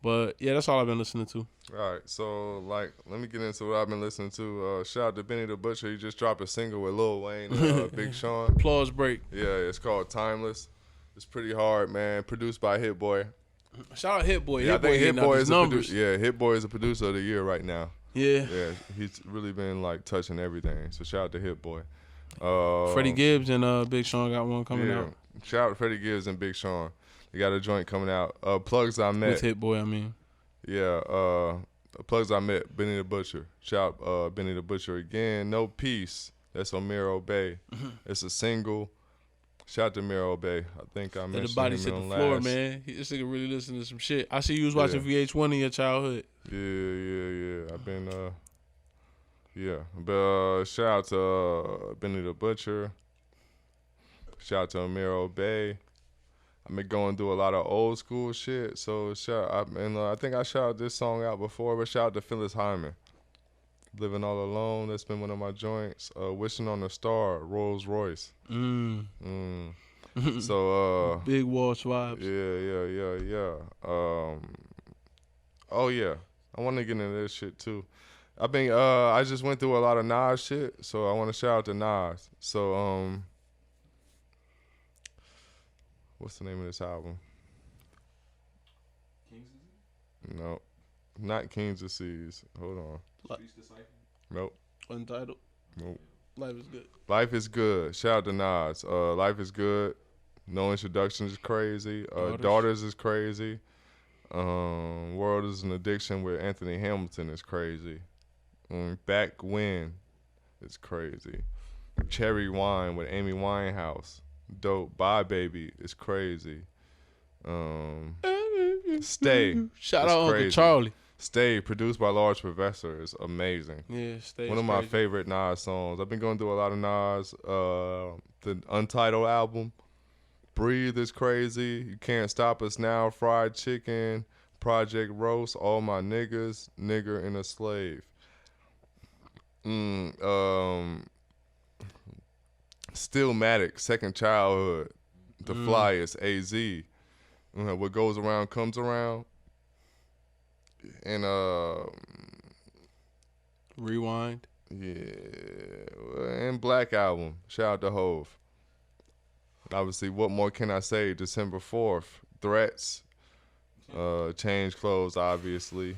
But yeah, that's all I've been listening to. All right, so let me get into what I've been listening to. Shout out to Benny the Butcher. He just dropped a single with Lil Wayne and Big Sean. Applause break. Yeah, it's called Timeless. It's pretty hard, man. Produced by Hit Boy. Shout out Hit Boy. Yeah, I think Hit Boy is numbers. Hit Boy is a producer of the year right now. Yeah. Yeah, he's really been touching everything. So shout out to Hit Boy. Freddie Gibbs and Big Sean got one coming out. Shout out to Freddie Gibbs and Big Sean. They got a joint coming out. Plugs I Met. With Hit Boy, I mean. Yeah, Plugs I Met, Benny the Butcher. Shout out Benny the Butcher again. No Peace. That's on Miro Bay. It's a single. Shout out to Miro Bay. I think I mentioned the body him hit on the floor, last. man. This nigga really listening to some shit. I see you was watching VH1 in your childhood. Yeah. I've been, But shout out to Benny the Butcher. Shout out to Miro Bay. I've been going through a lot of old school shit. So I think I shouted this song out before, but shout out to Phyllis Hyman. Living All Alone, that's been one of my joints. Wishing on a Star, Rolls Royce. So Big Walsh vibes. Yeah. Oh yeah. I want to get into this shit too. I just went through a lot of Nas shit, so I want to shout out to Nas. So what's the name of this album? King's Disease? No, not King's Disease. Hold on. Streets Disciple? Nope. Untitled. Nope. Life is good. Life is Good. Shout out to Nas. Life is Good. No Introductions is crazy. Daughters is crazy. World is an Addiction with Anthony Hamilton is crazy. Back When is crazy. Cherry Wine with Amy Winehouse. Dope. Bye Baby is crazy. Stay. Shout is out Uncle crazy. Charlie. Stay, produced by Large Professor, is amazing. Yeah, Stay. One of my favorite Nas songs. I've been going through a lot of Nas. The Untitled album. Breathe is crazy. You Can't Stop Us Now. Fried Chicken. Project Roast. All My Niggas. Nigger and a Slave. Stillmatic, Second Childhood, The Flyers, AZ. What goes around comes around. And Rewind. yeah, and Black Album. Shout out to Hove. Obviously, what more can I say? December 4th, Threats. Change Clothes, obviously.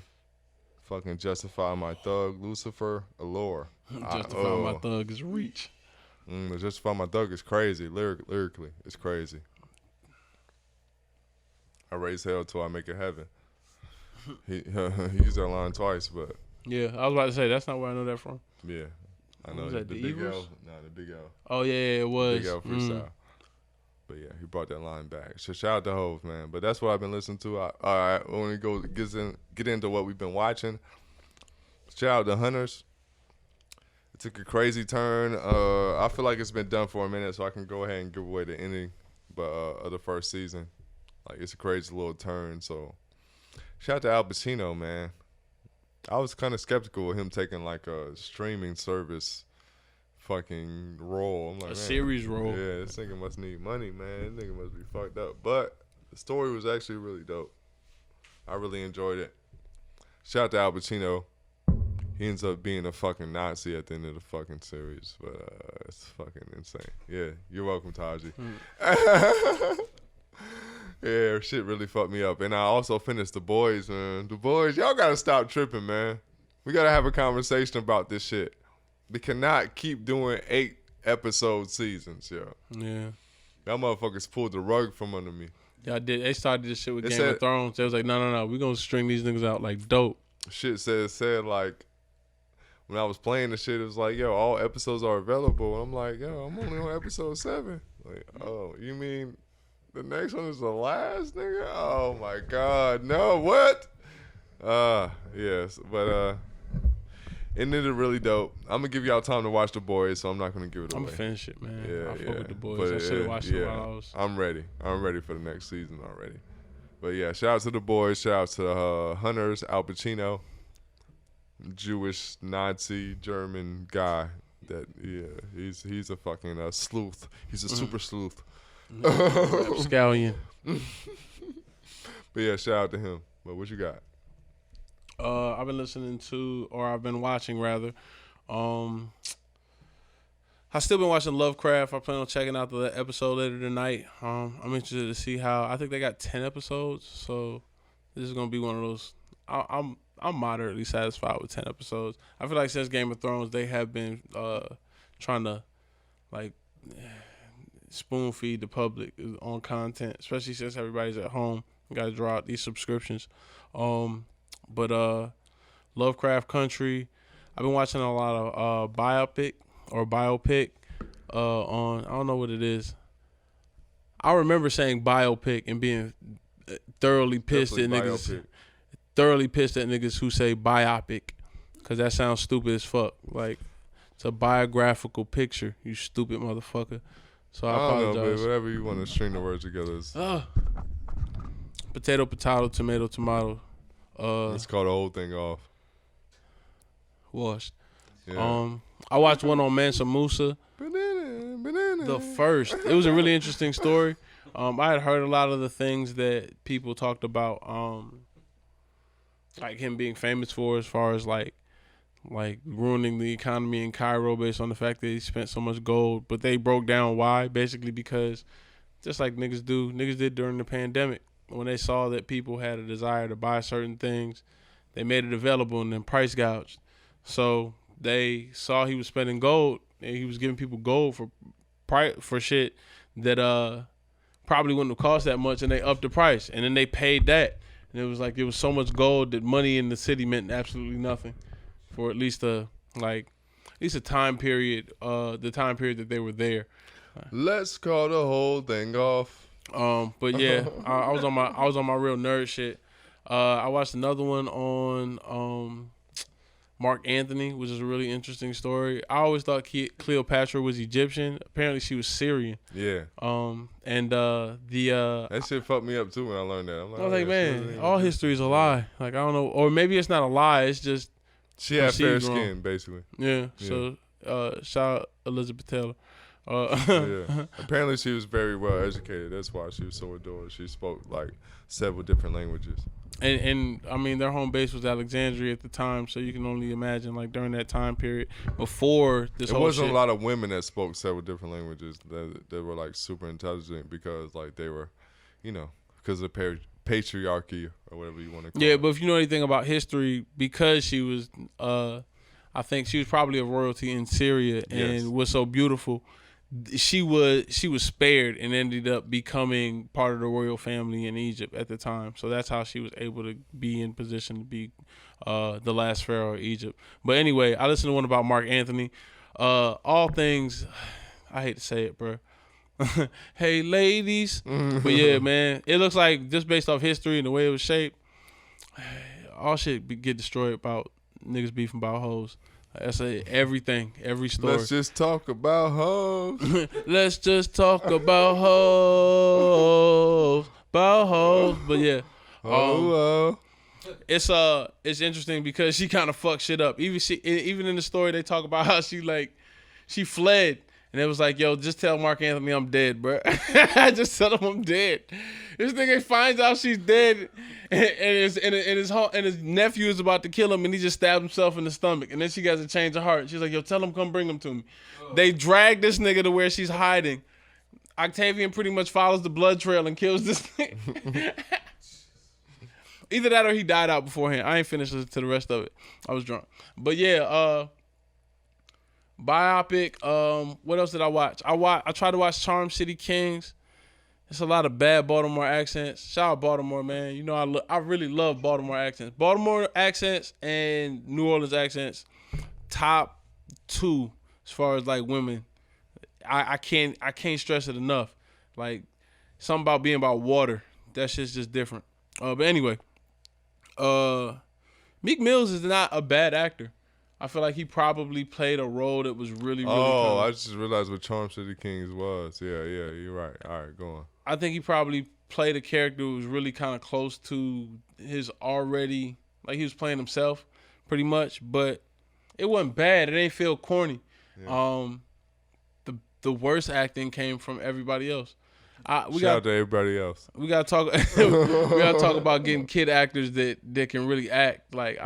Fucking Justify My Thug, Lucifer, Allure. Justify My Thug is Reach. Justify My Thug is crazy. Lyrically, it's crazy. I raise hell till I make it heaven. He used that line twice, but Yeah, I was about to say that's not where I know that from. yeah. I know Was the that the Big L. Eagles? No, the Big L. Oh yeah, it was. Big L freestyle. But yeah, he brought that line back. So shout out to Hove, man. But that's what I've been listening to. All right, when we get into what we've been watching. Shout out to Hunters. It took a crazy turn. I feel like it's been done for a minute, so I can go ahead and give away the ending, but of the first season. Like it's a crazy little turn. So shout out to Al Pacino, man. I was kind of skeptical of him taking like a streaming service fucking role. I'm like, A man, series role. Yeah, this nigga must need money, man. This nigga must be fucked up. But the story was actually really dope. I really enjoyed it. Shout out to Al Pacino. He ends up being a fucking Nazi at the end of the fucking series. But it's fucking insane. Yeah, you're welcome, Taji. Yeah, shit really fucked me up. And I also finished The Boys, man. The Boys, y'all gotta stop tripping, man. We gotta have a conversation about this shit. We cannot keep doing 8-episode seasons, yo. Yeah. Y'all motherfuckers pulled the rug from under me. Y'all did. They started this shit with It Game said- of Thrones. They was like, no. We're going to string these niggas out like dope. Shit said like, when I was playing the shit, it was like, yo, all episodes are available. And I'm like, yo, I'm only on episode 7. Like, oh, you mean the next one is the last, nigga? Oh my God, no, what? Yes, but it ended really dope. I'm gonna give y'all time to watch The Boys, so I'm not gonna give it I'm away. going to finish it, man. Yeah, I yeah. fuck with the boys. But I should have watched it while I was. I'm ready. I'm ready for the next season already. But yeah, shout out to The Boys. Shout out to Hunters, Al Pacino, Jewish Nazi German guy. That he's a fucking sleuth. He's a super sleuth. Scallion. But yeah, shout out to him. But what you got? I've been listening to, or I've been watching rather. I still been watching Lovecraft. I plan on checking out the episode later tonight. I'm interested to see how. I think they got 10 episodes, so this is gonna be one of those. I'm moderately satisfied with 10 episodes. I feel like since Game of Thrones, they have been trying to like spoon feed the public on content, especially since everybody's at home. You got to draw out these subscriptions. But Lovecraft Country, I've been watching a lot of biopic on, I don't know what it is. I remember saying biopic and being thoroughly pissed at niggas. Thoroughly pissed at niggas who say biopic, because that sounds stupid as fuck. Like, it's a biographical picture, you stupid motherfucker. So I I don't know, apologize. but whatever you want to string the words together is. Potato, tomato. Let's call the whole thing off. Washed. Yeah. I watched one on Mansa Musa. Banana. The first. It was a really interesting story. I had heard a lot of the things that people talked about, like him being famous for, as far as like ruining the economy in Cairo based on the fact that he spent so much gold. But they broke down why, basically because just like niggas did during the pandemic, when they saw that people had a desire to buy certain things, they made it available and then price gouged. So they saw he was spending gold and he was giving people gold for shit that probably wouldn't have cost that much, and they upped the price, and then they paid that, and it was like it was so much gold that money in the city meant absolutely nothing for at least a time period, the time period that they were there. Let's call the whole thing off. But yeah, I was on my real nerd shit. I watched another one on Mark Anthony, which is a really interesting story. I always thought Cleopatra was Egyptian. Apparently, she was Syrian. Yeah. That shit fucked me up too when I learned that. I was like, man, all history is a lie. Like, I don't know, or maybe it's not a lie. It's just She had fair Perceived wrong. skin, basically. Yeah. So shout out Elizabeth Taylor. Yeah. Apparently, she was very well educated. That's why she was so adored. She spoke like several different languages. And I mean, their home base was Alexandria at the time, so you can only imagine, like, during that time period before this It whole wasn't shit. a lot of women that spoke several different languages that were like super intelligent because like they were, because of patriarchy or whatever you want to call it. Yeah, but if you know anything about history, because she was, I think she was probably a royalty in Syria and Yes. was so beautiful. She was spared and ended up becoming part of the royal family in Egypt at the time. So that's how she was able to be in position to be the last pharaoh of Egypt. But anyway, I listened to one about Mark Anthony. All things, I hate to say it, bro. Hey, ladies. But yeah, man, it looks like just based off history and the way it was shaped, all shit get destroyed about niggas beefing about hoes. That's everything, every story. Let's just talk about hoes. Let's just talk about hoes, But yeah, it's interesting because she kind of fucked shit up. Even in the story, they talk about how she fled. And it was like, yo, just tell Mark Anthony I'm dead, bro. Just tell him I'm dead. This nigga finds out she's dead, and his nephew is about to kill him, and he just stabs himself in the stomach. And then she gets a change of heart. She's like, yo, tell him come bring him to me. They drag this nigga to where she's hiding. Octavian pretty much follows the blood trail and kills this nigga. Either that or he died out beforehand. I ain't finished listening to the rest of it. I was drunk. But yeah, biopic. What else did I watch? I tried to watch Charm City Kings. It's a lot of bad Baltimore accents. Shout out Baltimore, man. You know I really love Baltimore accents. Baltimore accents and New Orleans accents, top 2 as far as like women. I can't stress it enough. Like something about being about water. That shit's just different. But anyway, Meek Mills is not a bad actor. I feel like he probably played a role that was really I just realized what Charm City Kings was. Yeah, you're right. All right, go on. I think he probably played a character who was really kind of close to his already, like he was playing himself pretty much, but it wasn't bad. It ain't feel corny. Yeah. The worst acting came from everybody else. Shout out to everybody else. We gotta talk. We gotta talk about getting kid actors that can really act. Like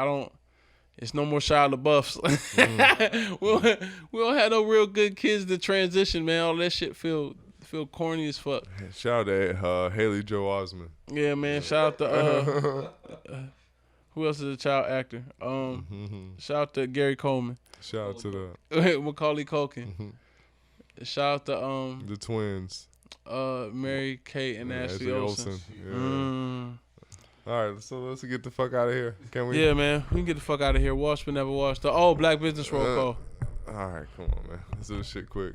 it's no more Shia LaBeoufs. We don't have no real good kids to transition, man. All that shit feel corny as fuck. Shout out to Haley Joel Osment. Yeah, man. Shout out to who else is a child actor? Shout out to Gary Coleman. Shout out to Macaulay Culkin. Shout out to the twins. Mary Kate and Ashley Olsen. Yeah. All right, so let's get the fuck out of here. Can we? Yeah, man. We can get the fuck out of here. Washed but never washed. Oh, Black Business Roll call. All right, come on, man. Let's do this shit quick.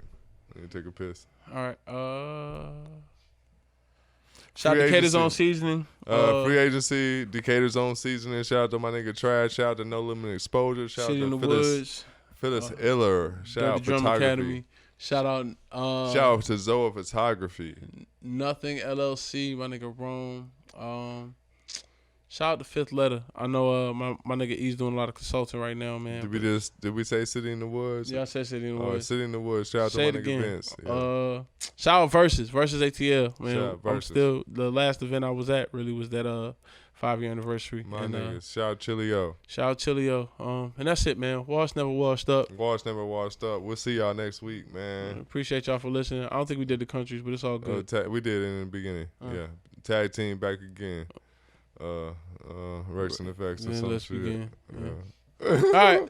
Let me take a piss. All right. Shout out to Decatur's Own Seasoning. Free Agency, Decatur's Own Seasoning. Shout out to my nigga Trash. Shout out to No Limit Exposure. Shout out to Phyllis Iller. Shout out Drum Photography. Academy. Shout out. Shout out to Zoa Photography. Nothing LLC. My nigga Rome. Shout out to Fifth Letter. I know my nigga E's doing a lot of consulting right now, man. Did we say City in the Woods? Yeah, I said City in the Woods. City in the Woods. Shout out to my nigga Vince. Yeah. Shout out Versus ATL, man. Shout out I'm Versus. still, the last event I was at really was that 5-year anniversary. My niggas. Shout out Chilio. Shout out Chilio. And that's it, man. Washed never washed up. Washed never washed up. We'll see y'all next week, man. Appreciate y'all for listening. I don't think we did the countries, but it's all good. We did in the beginning. Yeah. Tag team back again. Rex and Effects or some shit. All right.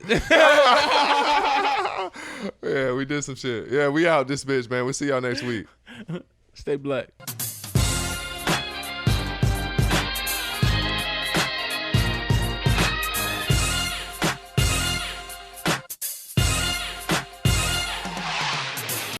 Yeah, we did some shit. Yeah, we out this bitch, man. We'll see y'all next week. Stay black.